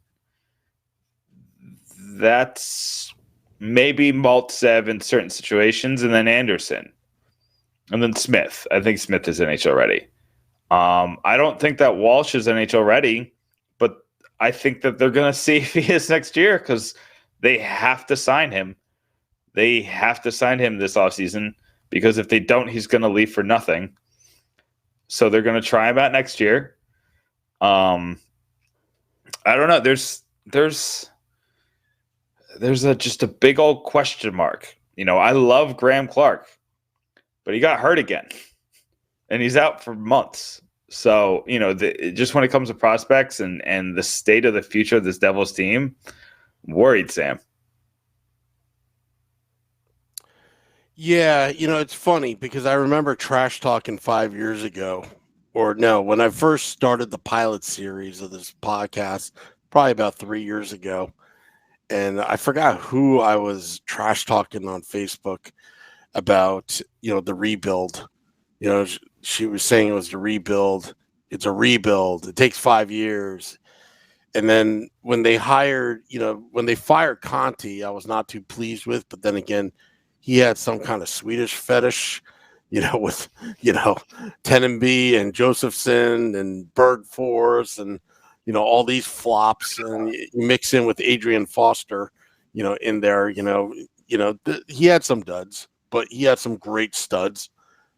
that's maybe Maltsev in certain situations, and then Anderson, and then Smith. I think Smith is NHL ready. I don't think that Walsh is NHL ready, but I think that they're going to see if he is next year because they have to sign him. They have to sign him this offseason because if they don't, he's going to leave for nothing. So they're going to try him out next year. I don't know. There's just a big old question mark. I love Graham Clark, but he got hurt again, and he's out for months. So, just when it comes to prospects and the state of the future of this Devils team, I'm worried, Sam. Yeah, it's funny because I remember trash talking 5 years ago, or no, when I first started the pilot series of this podcast, probably about 3 years ago. And I forgot who I was trash talking on Facebook about, the rebuild. She was saying it was the rebuild. It's a rebuild. It takes 5 years. And then when they fired Conti, I was not too pleased with. But then again, he had some kind of Swedish fetish, with, Tenenby and Josephson and Berg Force and, all these flops. And you mix in with Adrian Foster, in there, he had some duds, but he had some great studs,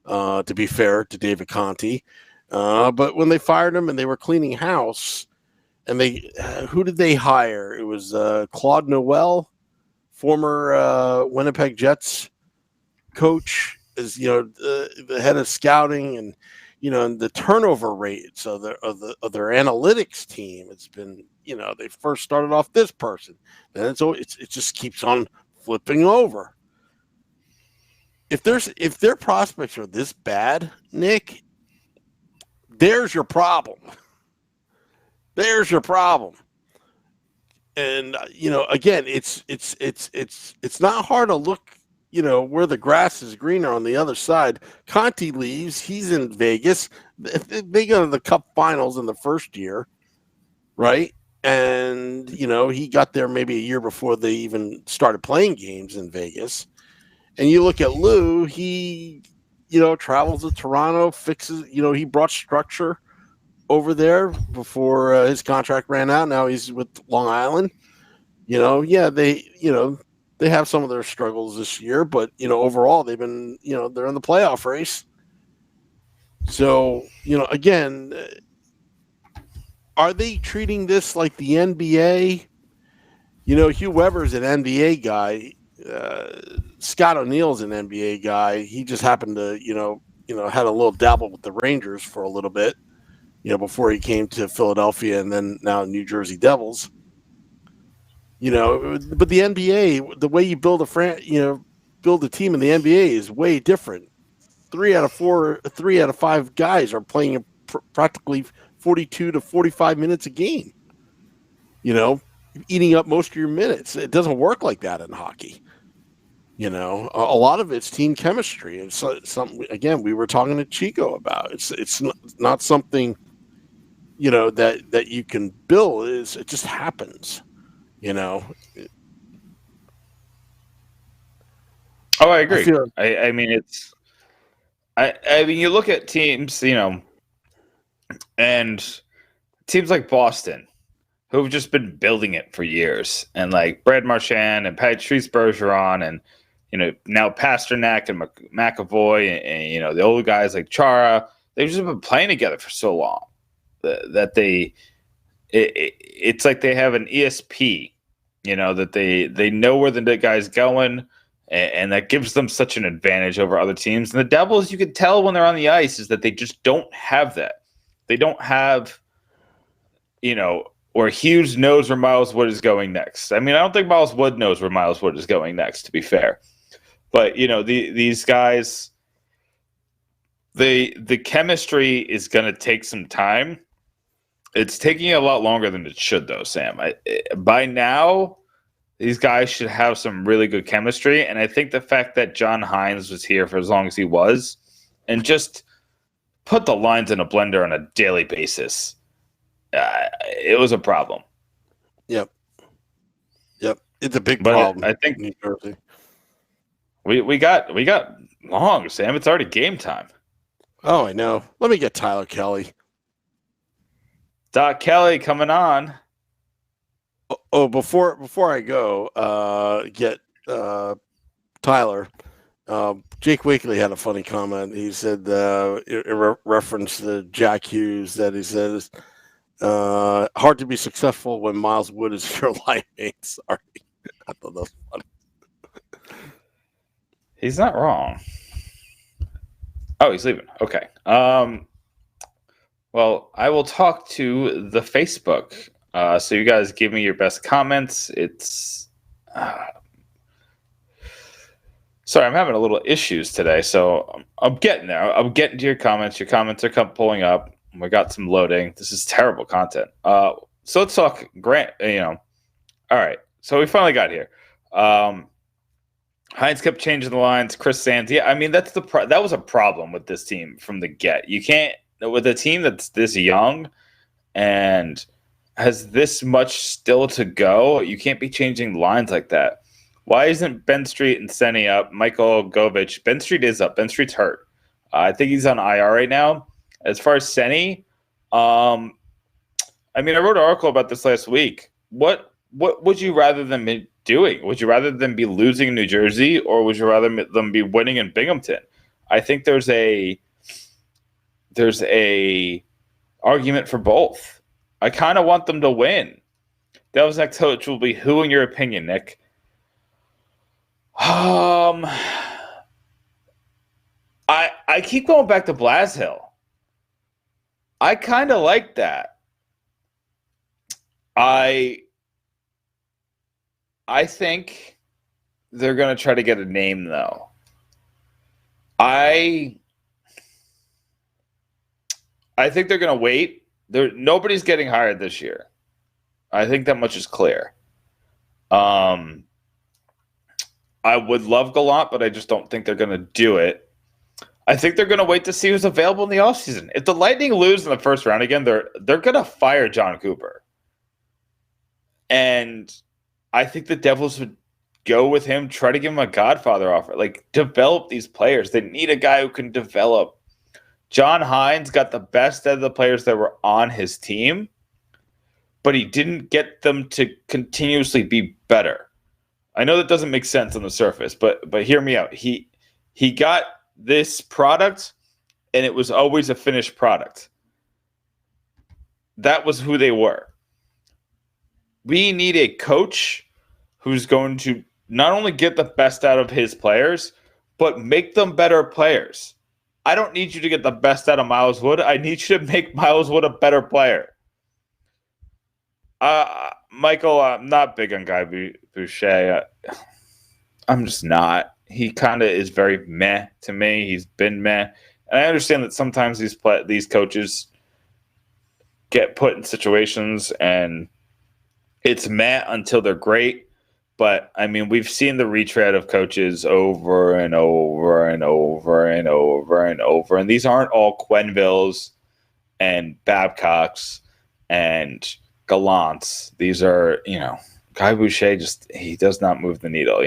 to be fair to David Conti. But when they fired him and they were cleaning house, and who did they hire? It was Claude Noel, former Winnipeg Jets coach, is the head of scouting, and and the turnover rate of their analytics team. It's been they first started off this person, then it just keeps on flipping over. If their prospects are this bad, Nick, there's your problem. There's your problem. And again, it's not hard to look, where the grass is greener on the other side. Conti leaves. He's in Vegas. They go to the Cup Finals in the first year, right? And he got there maybe a year before they even started playing games in Vegas. And you look at Lou. He travels to Toronto, fixes. He brought structure over there before his contract ran out. Now he's with Long Island. They have some of their struggles this year, but overall they've been, they're in the playoff race. So, again, are they treating this like the NBA? Hugh Weber's an NBA guy. Scott O'Neill's an NBA guy. He just happened to, had a little dabble with the Rangers for a little bit, before he came to Philadelphia and then now New Jersey Devils. But the NBA, the way you build build a team in the NBA is way different. 3 out of 5 guys are playing practically 42 to 45 minutes a game. Eating up most of your minutes. It doesn't work like that in hockey. A lot of it's team chemistry. And so, something, again, we were talking to Chico about. It's not something, that you can build. It just happens. Oh, I agree. I mean, I mean, you look at teams, and teams like Boston, who've just been building it for years, and like Brad Marchand and Patrice Bergeron, and now Pasternak and McAvoy, and the old guys like Chara, they've just been playing together for so long that it's like they have an ESP, that they know where the guy's going, and that gives them such an advantage over other teams. And the Devils, you can tell when they're on the ice, is that they just don't have that. They don't have, or Hughes knows where Miles Wood is going next. I mean, I don't think Miles Wood knows where Miles Wood is going next, to be fair. But, these guys, the chemistry is going to take some time. It's taking a lot longer than it should, though, Sam. By now, these guys should have some really good chemistry. And I think the fact that John Hines was here for as long as he was and just put the lines in a blender on a daily basis, it was a problem. Yep. It's a big But problem I think in New Jersey. we got long, Sam. It's already game time. Oh, I know. Let me get Tyler Kelly. Doc Kelly coming on. Oh, before I go, get Tyler. Jake Wakely had a funny comment. He said, in reference to Jack Hughes, that he says, hard to be successful when Miles Wood is your line mate. Sorry. I thought that was funny. He's not wrong. Oh, he's leaving. Okay. Well, I will talk to the Facebook. So you guys give me your best comments. It's sorry, I'm having a little issues today, so I'm getting there. I'm getting to your comments. Your comments are pulling up. We got some loading. This is terrible content. So let's talk Grant. All right. So we finally got here. Hines kept changing the lines. Chris Sands. Yeah, I mean that was a problem with this team from the get. You can't with a team that's this young and has this much still to go. You can't be changing lines like that. Why isn't Ben Street and Senny up? Michael Govich. Ben Street is up. Ben Street's hurt. I think he's on IR right now. As far as Senny, I mean, I wrote an article about this last week. What would you rather than be doing? Would you rather than be losing in New Jersey, or would you rather them be winning in Binghamton? I think there's a argument for both. I kind of want them to win. Devil's next coach will be who, in your opinion, Nick? I keep going back to Blashill. I kind of like that. I think they're going to try to get a name, though. I think they're going to wait. Nobody's getting hired this year. I think that much is clear. I would love Gallant, but I just don't think they're going to do it. I think they're going to wait to see who's available in the offseason. If the Lightning lose in the first round again, they're going to fire John Cooper. And I think the Devils would go with him, try to give him a Godfather offer. Like, develop these players. They need a guy who can develop. John Hines got the best out of the players that were on his team, but he didn't get them to continuously be better. I know that doesn't make sense on the surface, but hear me out. He got this product, and it was always a finished product. That was who they were. We need a coach who's going to not only get the best out of his players, but make them better players. I don't need you to get the best out of Miles Wood. I need you to make Miles Wood a better player. Michael, I'm not big on Guy Boucher. I'm just not. He kind of is very meh to me. He's been meh. And I understand that sometimes these coaches get put in situations and it's meh until they're great. But, I mean, we've seen the retread of coaches over and over and over and over and over. And these aren't all Quenvilles and Babcocks and Gallants. These are, Guy Boucher he does not move the needle,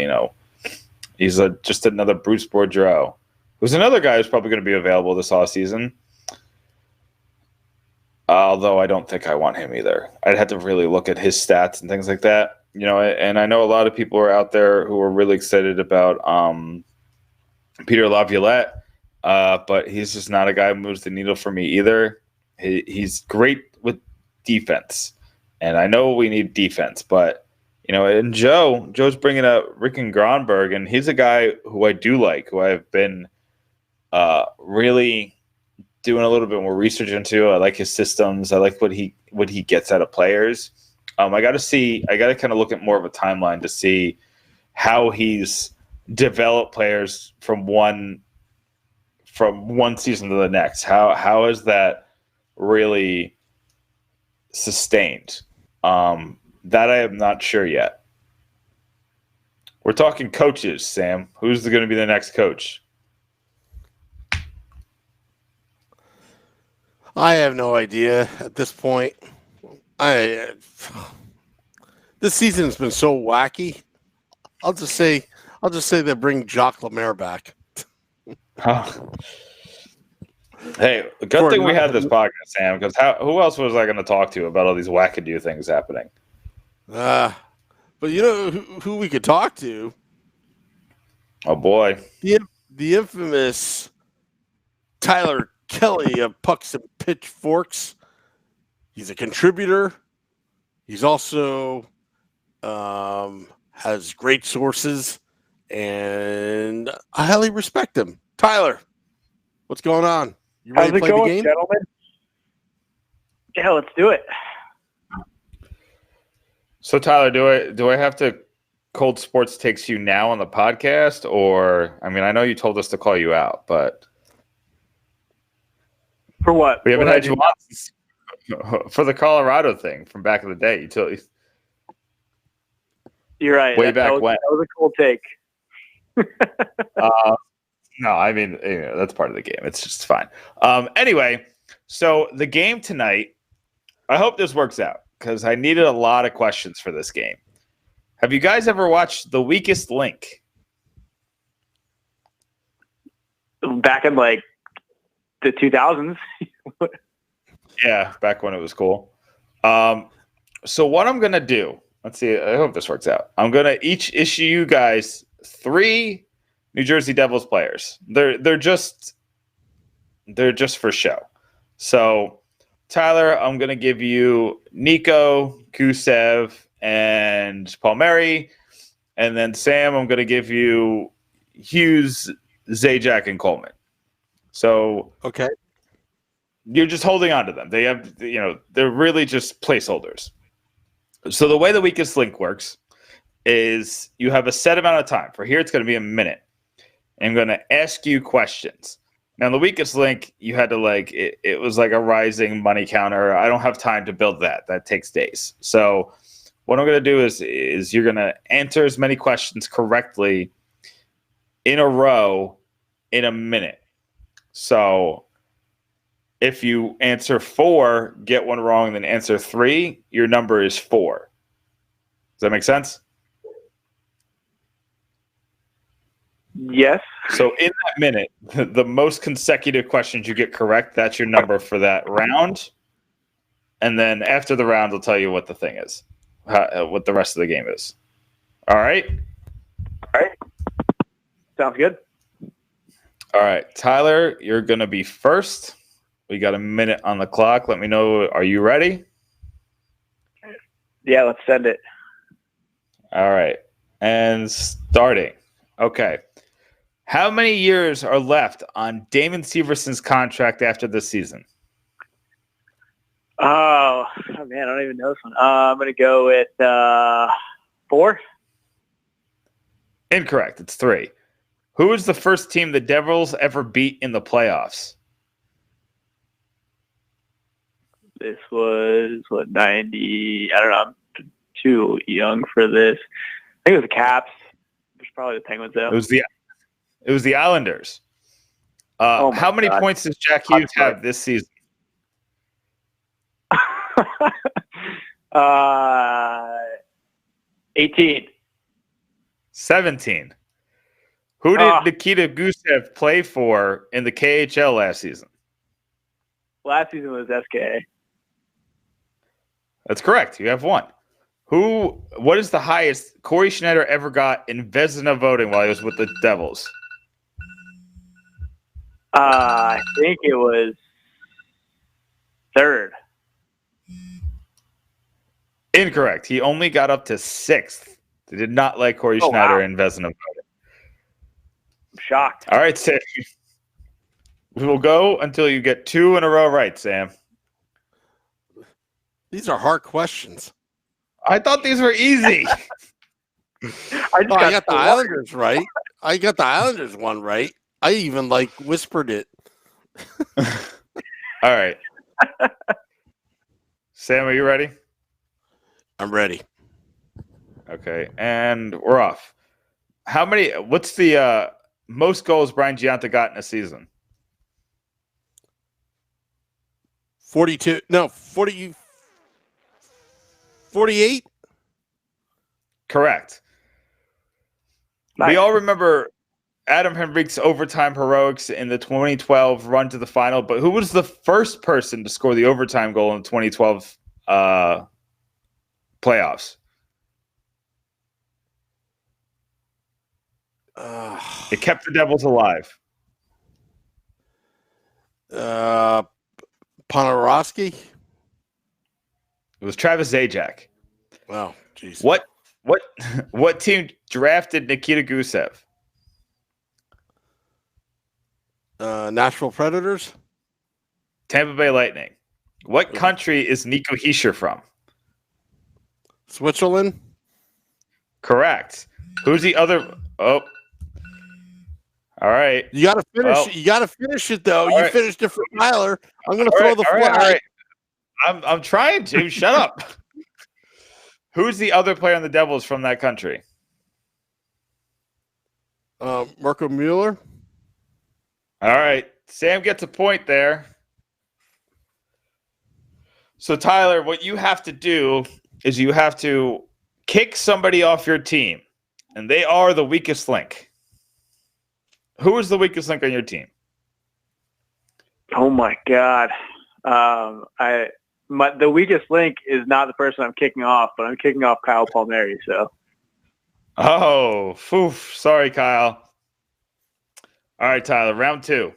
He's just another Bruce Boudreau, who's another guy who's probably going to be available this offseason. Although I don't think I want him either. I'd have to really look at his stats and things like that. And I know a lot of people are out there who are really excited about Peter Laviolette, but he's just not a guy who moves the needle for me either. He's great with defense, and I know we need defense, but and Joe's bringing up Rick and Gronberg, and he's a guy who I do like, who I've been really doing a little bit more research into. I like his systems. I like what he gets out of players. I got to kind of look at more of a timeline to see how he's developed players from one season to the next. How is that really sustained? That I am not sure yet. We're talking coaches, Sam. Who's going to be the next coach? I have no idea at this point. This season has been so wacky I'll just say they bring Jacques Lemaire back Oh. Hey, good for thing we had another. this podcast, Sam, because who else was I going to talk to about all these wackadoo things happening? But you know who we could talk to? Oh, boy. The infamous Tyler Kelly of Pucks and Pitchforks. He's a contributor. He's also has great sources, and I highly respect him. Tyler, what's going on? You ready How's to it play going, the game? gentlemen? Yeah, let's do it. So, Tyler, do I have to cold sports takes you now on the podcast, or I mean, I know you told us to call you out, but For what? we haven't What had I you did- on since- for the Colorado thing from back in the day. You told, You're right. way that, back that was, when. That was a cool take. No, I mean, that's part of the game. It's just fine. Anyway, so the game tonight, I hope this works out because I needed a lot of questions for this game. Have you guys ever watched The Weakest Link? Back in like the 2000s. Yeah, back when it was cool. So what I'm gonna do, let's see. I hope this works out. I'm gonna each issue you guys 3 New Jersey Devils players. They're just for show. So Tyler, I'm gonna give you Nico, Gusev, and Palmieri, and then Sam, I'm gonna give you Hughes, Zajac, and Coleman. So Okay. you're just holding on to them. They have, they're really just placeholders. So the way the weakest link works is you have a set amount of time. For here, it's going to be a minute. I'm going to ask you questions. Now, the weakest link, you had to it was like a rising money counter. I don't have time to build that. That takes days. So what I'm going to do is you're going to answer as many questions correctly in a row in a minute. So if you answer 4, get one wrong, then answer 3, your number is 4. Does that make sense? Yes. So in that minute, the most consecutive questions you get correct, that's your number for that round. And then after the round, I'll tell you what the thing is, what the rest of the game is. All right? All right. Sounds good. All right. Tyler, you're going to be first. We got a minute on the clock. Let me know. Are you ready? Yeah, let's send it. All right. And starting. Okay. How many years are left on Damon Severson's contract after this season? Oh man, I don't even know this one. I'm gonna go with 4. Incorrect. It's 3. Who was the first team the Devils ever beat in the playoffs? This was 90. I don't know. I'm too young for this. I think it was the Caps. There's probably the Penguins though. It was the Islanders. Oh my how many God. points does Jack Hughes sorry. have this season? 18. 17. Who did Nikita Gusev play for in the KHL last season? Last season was SKA. That's correct. You have 1. What is the highest Corey Schneider ever got in Vezina voting while he was with the Devils? I think it was 3rd. Incorrect. He only got up to 6th. They did not like Corey Schneider in Vezina voting. I'm shocked. All right, Sam. We will go until you get 2 in a row right, Sam. These are hard questions. I thought these were easy. I got the Islanders right. I got the Islanders one right. I even whispered it. All right. Sam, are you ready? I'm ready. Okay, and we're off. What's the most goals Brian Giunta got in a season? 42. No, 40. 48. Correct. We all remember Adam Henrique's overtime heroics in the 2012 run to the final, but who was the first person to score the overtime goal in the 2012 playoffs? It kept the Devils alive. Ponorowski? It was Travis Zajac. Wow, jeez. What team drafted Nikita Gusev? Nashville Predators? Tampa Bay Lightning. What country is Nico Hischier from? Switzerland? Correct. Who's the other? Oh, all right. You got to finish. Well, you got to finish it though. You right. finished it for Tyler. I'm going to throw the flag. All right. I'm trying to. Shut up. Who's the other player on the Devils from that country? Marco Mueller. All right. Sam gets a point there. So, Tyler, what you have to do is you have to kick somebody off your team, and they are the weakest link. Who is the weakest link on your team? Oh, my God. The weakest link is not the person I'm kicking off, but I'm kicking off Kyle Palmieri. So. Oh, poof. Sorry, Kyle. All right, Tyler, round 2.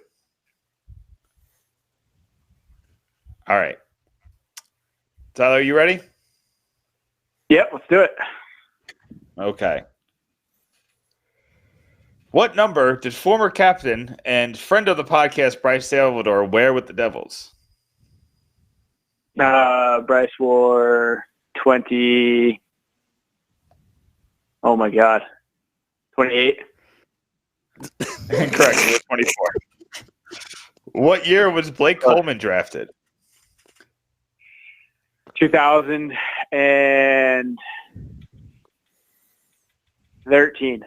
All right. Tyler, you ready? Yep, let's do it. Okay. What number did former captain and friend of the podcast Bryce Salvador wear with the Devils? Bryce wore 20. Oh my God, 28. Correct. He was 24. What year was Blake Coleman drafted? 2013.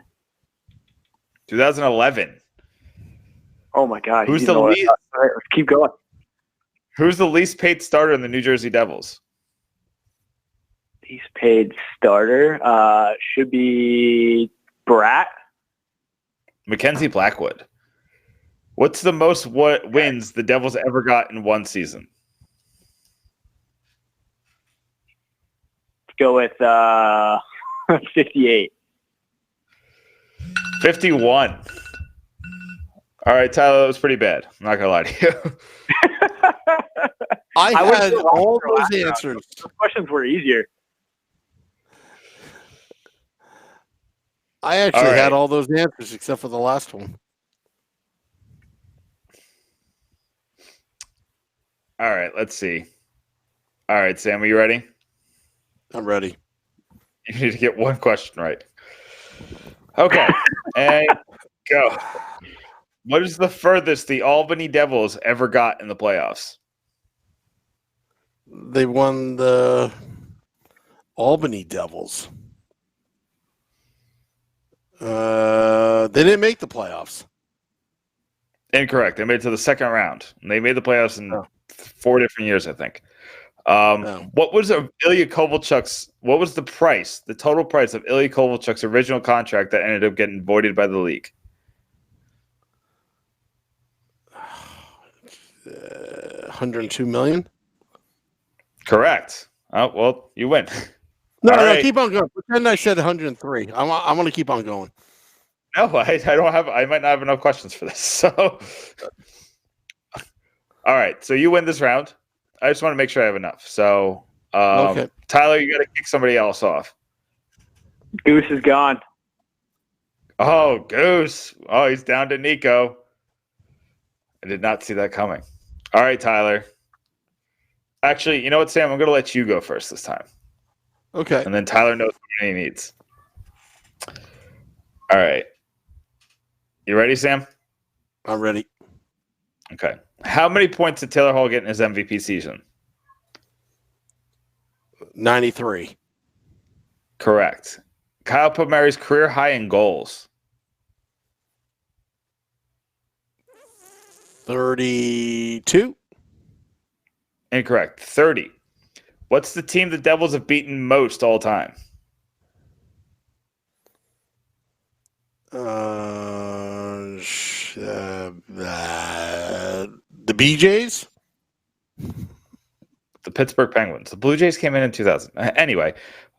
2011. Oh my God. Who's the least? All right, let's keep going. Who's the least paid starter in the New Jersey Devils? Least paid starter should be Bratt. Mackenzie Blackwood. What's the most wins the Devils ever got in one season? Let's go with 58. 51. All right, Tyler, that was pretty bad. I'm not going to lie to you. I had went all through those last answers. round. Those questions were easier. I actually All right. had all those answers except for the last one. All right, let's see. All right, Sam, are you ready? I'm ready. You need to get one question right. Okay, and go. What is the furthest the Albany Devils ever got in the playoffs? They won the Albany Devils. They didn't make the playoffs. Incorrect. They made it to the second round. And they made the playoffs in 4 different years, I think. What was Ilya Kovalchuk's? What was the price, the total price of Ilya Kovalchuk's original contract that ended up getting voided by the league? 102 million. Correct. Oh well, you win. No, All no, right. keep on going. Pretend I said 103. I want to keep on going. No, I don't have. I might not have enough questions for this. So, all right. So you win this round. I just want to make sure I have enough. So, Okay. Tyler, you got to kick somebody else off. Goose is gone. Oh, Goose. Oh, he's down to Nico. I did not see that coming. All right, Tyler. Actually, you know what, Sam? I'm going to let you go first this time. Okay. And then Tyler knows how many he needs. All right. You ready, Sam? I'm ready. Okay. How many points did Taylor Hall get in his MVP season? 93. Correct. Kyle Palmieri's career high in goals. 32. Incorrect. 30. What's the team the Devils have beaten most all time? The BJs? The Pittsburgh Penguins. The Blue Jays came in 2000. Anyway,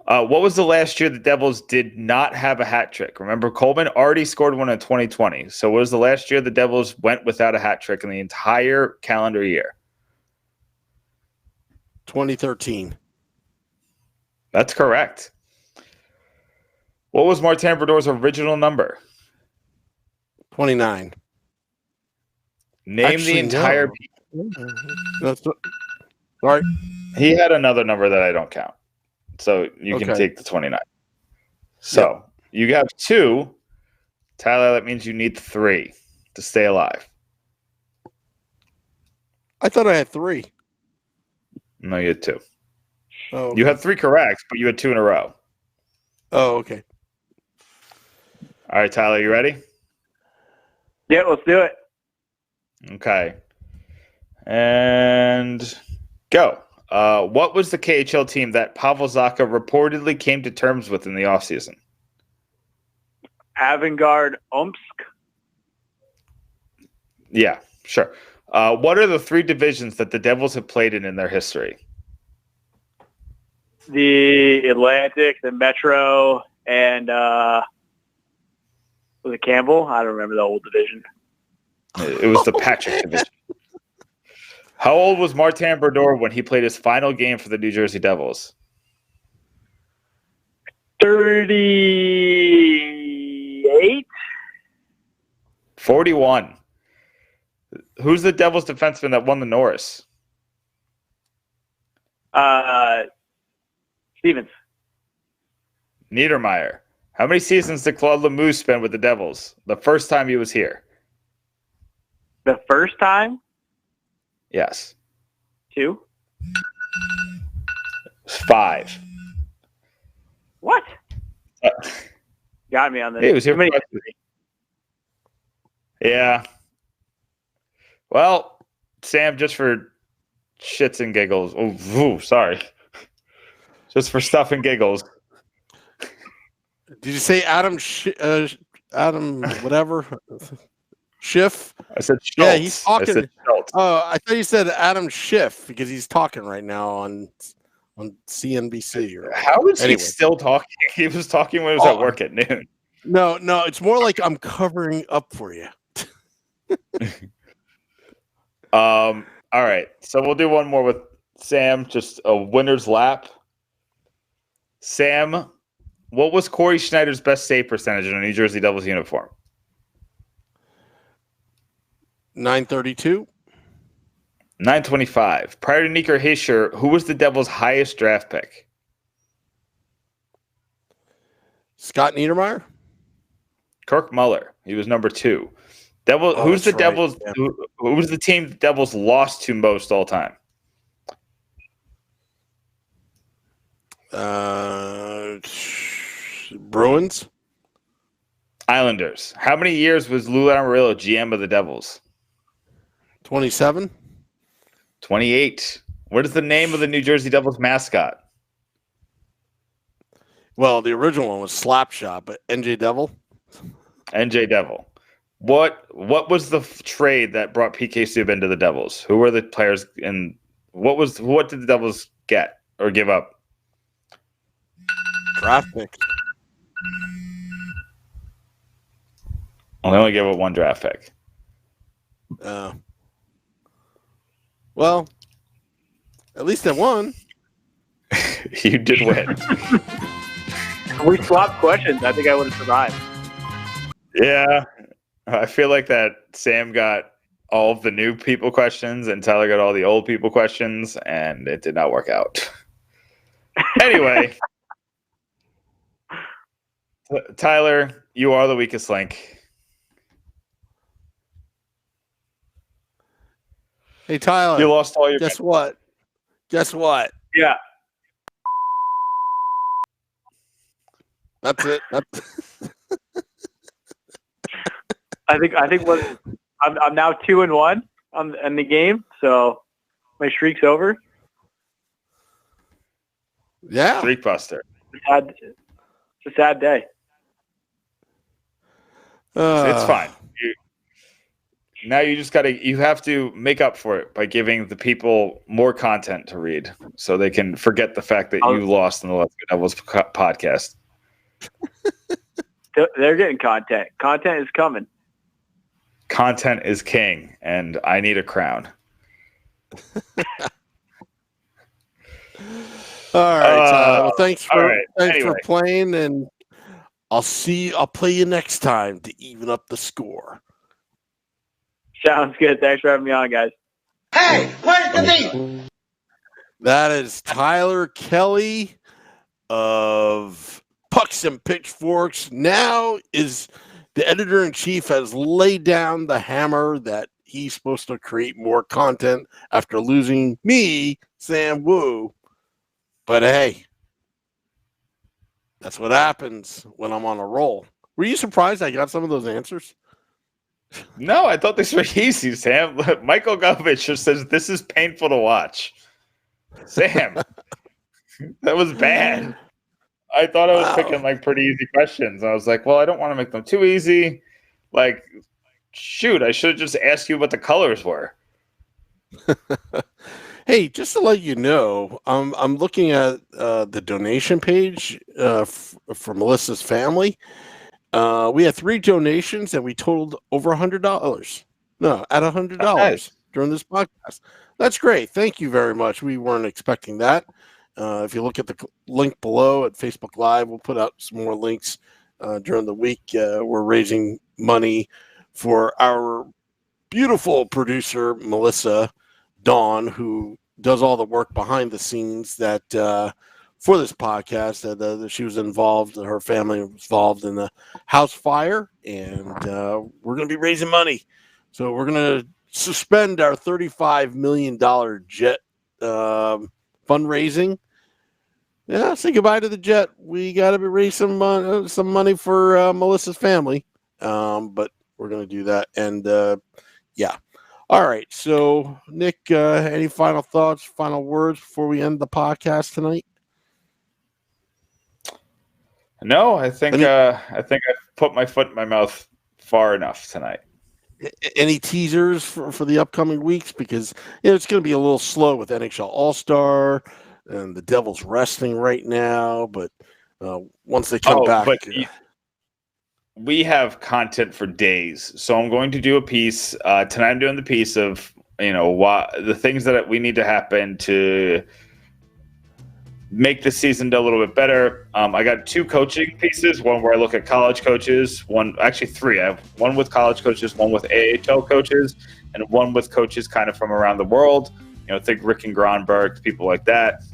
what was the last year the Devils did not have a hat trick? Remember, Coleman already scored one in 2020. So what was the last year the Devils went without a hat trick in the entire calendar year? 2013. That's correct. What was Martin Brodor's original number? 29. Name Actually, the entire. no. Sorry. He had another number that I don't count. So you can take the 29. So you have 2. Tyler, that means you need 3 to stay alive. I thought I had 3. No, you had 2. Oh, okay. You had 3 correct, but you had 2 in a row. Oh, okay. All right, Tyler, you ready? Yeah, let's do it. Okay. And go. What was the KHL team that Pavel Zacha reportedly came to terms with in the offseason? Avangard Omsk. Yeah, sure. What are the 3 divisions that the Devils have played in their history? The Atlantic, the Metro, and was it Campbell? I don't remember the old division. It was the Patrick division. How old was Martin Brodeur when he played his final game for the New Jersey Devils? 38. 41. Who's the Devils defenseman that won the Norris? Stevens. Niedermeyer. How many seasons did Claude Lemieux spend with the Devils? The first time he was here. The first time? Yes. 2. 5. What? Got me on this. He was here. Yeah. Well, Sam, just for shits and giggles. Oh, sorry. Just for stuff and giggles. Did you say Adam Adam whatever? Schiff? I said Schultz. Yeah, he's talking. I said Schultz. Oh, I thought you said Adam Schiff because he's talking right now on CNBC. How is he still talking? He was talking when he was at work at noon. No, it's more like I'm covering up for you. All right. So we'll do one more with Sam, just a winner's lap. Sam, what was Corey Schneider's best save percentage in a New Jersey Devils uniform? 932. 925. Prior to Nico Hischier, who was the Devils' highest draft pick? Scott Niedermeyer. Kirk Muller. He was number 2. Who's the Devils? Yeah. Who was the team the Devils lost to most all time? Bruins. Islanders. How many years was Lou Lamoriello GM of the Devils? 27. 28. What is the name of the New Jersey Devils mascot? Well, the original one was Slapshot, but NJ Devil. NJ Devil. What was the trade that brought PK Subban to the Devils? Who were the players and what did the Devils get or give up? Draft pick. Well, they only gave up 1 draft pick. Well, at least I won. You did win. We swapped questions. I think I would have survived. Yeah. I feel like that Sam got all of the new people questions and Tyler got all the old people questions, and it did not work out. Anyway, Tyler, you are the weakest link. Hey, Tyler. You lost all your... Guess what? Yeah. That's it. I think what I'm now 2-1 in the game, so my streak's over. Yeah. Streak buster. It's a sad day. It's fine. Now you have to make up for it by giving the people more content to read so they can forget the fact that you lost in the Let's Go Devils podcast. They're getting content. Content is coming. Content is king, and I need a crown. All right, Tyler. Well, thanks for playing, and I'll play you next time to even up the score. Sounds good. Thanks for having me on, guys. Hey, where's the meat? That is Tyler Kelly of Pucks and Pitchforks. Now is the editor-in-chief has laid down the hammer that he's supposed to create more content after losing me, Sam Wu. But hey, that's what happens when I'm on a roll. Were you surprised I got some of those answers? No, I thought these were easy, Sam. Michael Govich just says, this is painful to watch. Sam, that was bad. I thought I was picking like pretty easy questions. I was like, well, I don't want to make them too easy. Like, shoot, I should have just asked you what the colors were. Hey, just to let you know, I'm looking at the donation page for Melissa's family. We had 3 donations and we totaled over $100. No, at $100 during this podcast. That's great. Thank you very much. We weren't expecting that. If you look at the link below at Facebook Live, we'll put out some more links during the week. We're raising money for our beautiful producer, Melissa Dawn, who does all the work behind the scenes that for this podcast that she was involved, her family was involved in the house fire, and we're going to be raising money. So we're going to suspend our $35 million jet fundraising. Yeah, say goodbye to the jet. We got to raise some money for Melissa's family, but we're going to do that. And yeah. All right. So, Nick, any final thoughts, final words before we end the podcast tonight? No, I think I've put my foot in my mouth far enough tonight. Any teasers for the upcoming weeks? Because it's going to be a little slow with NHL All-Star and the Devils resting right now. But once they come back, we have content for days. So I'm going to do a piece tonight. I'm doing the piece of the things that we need to happen to make the season a little bit better. I got 2 coaching pieces, one where I look at college coaches, 3. I have one with college coaches, one with AHL coaches, and one with coaches kind of from around the world. Think Rick and Gronberg, people like that.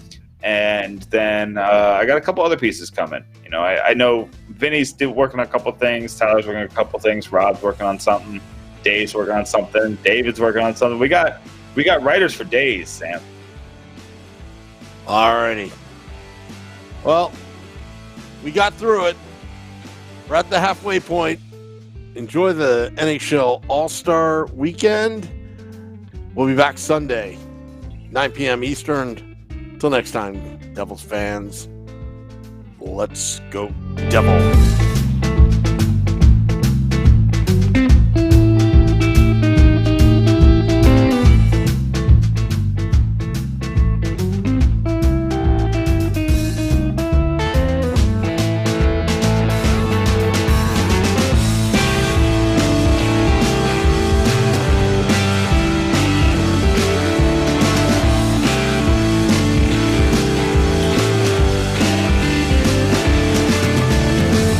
And then I got a couple other pieces coming. I know Vinny's working on a couple things, Tyler's working on a couple things, Rob's working on something, Dave's working on something, David's working on something. We got writers for days, Sam. Alrighty. Well, we got through it. We're at the halfway point. Enjoy the NHL All-Star weekend. We'll be back Sunday, 9 p.m. Eastern. Until next time, Devils fans, let's go Devils.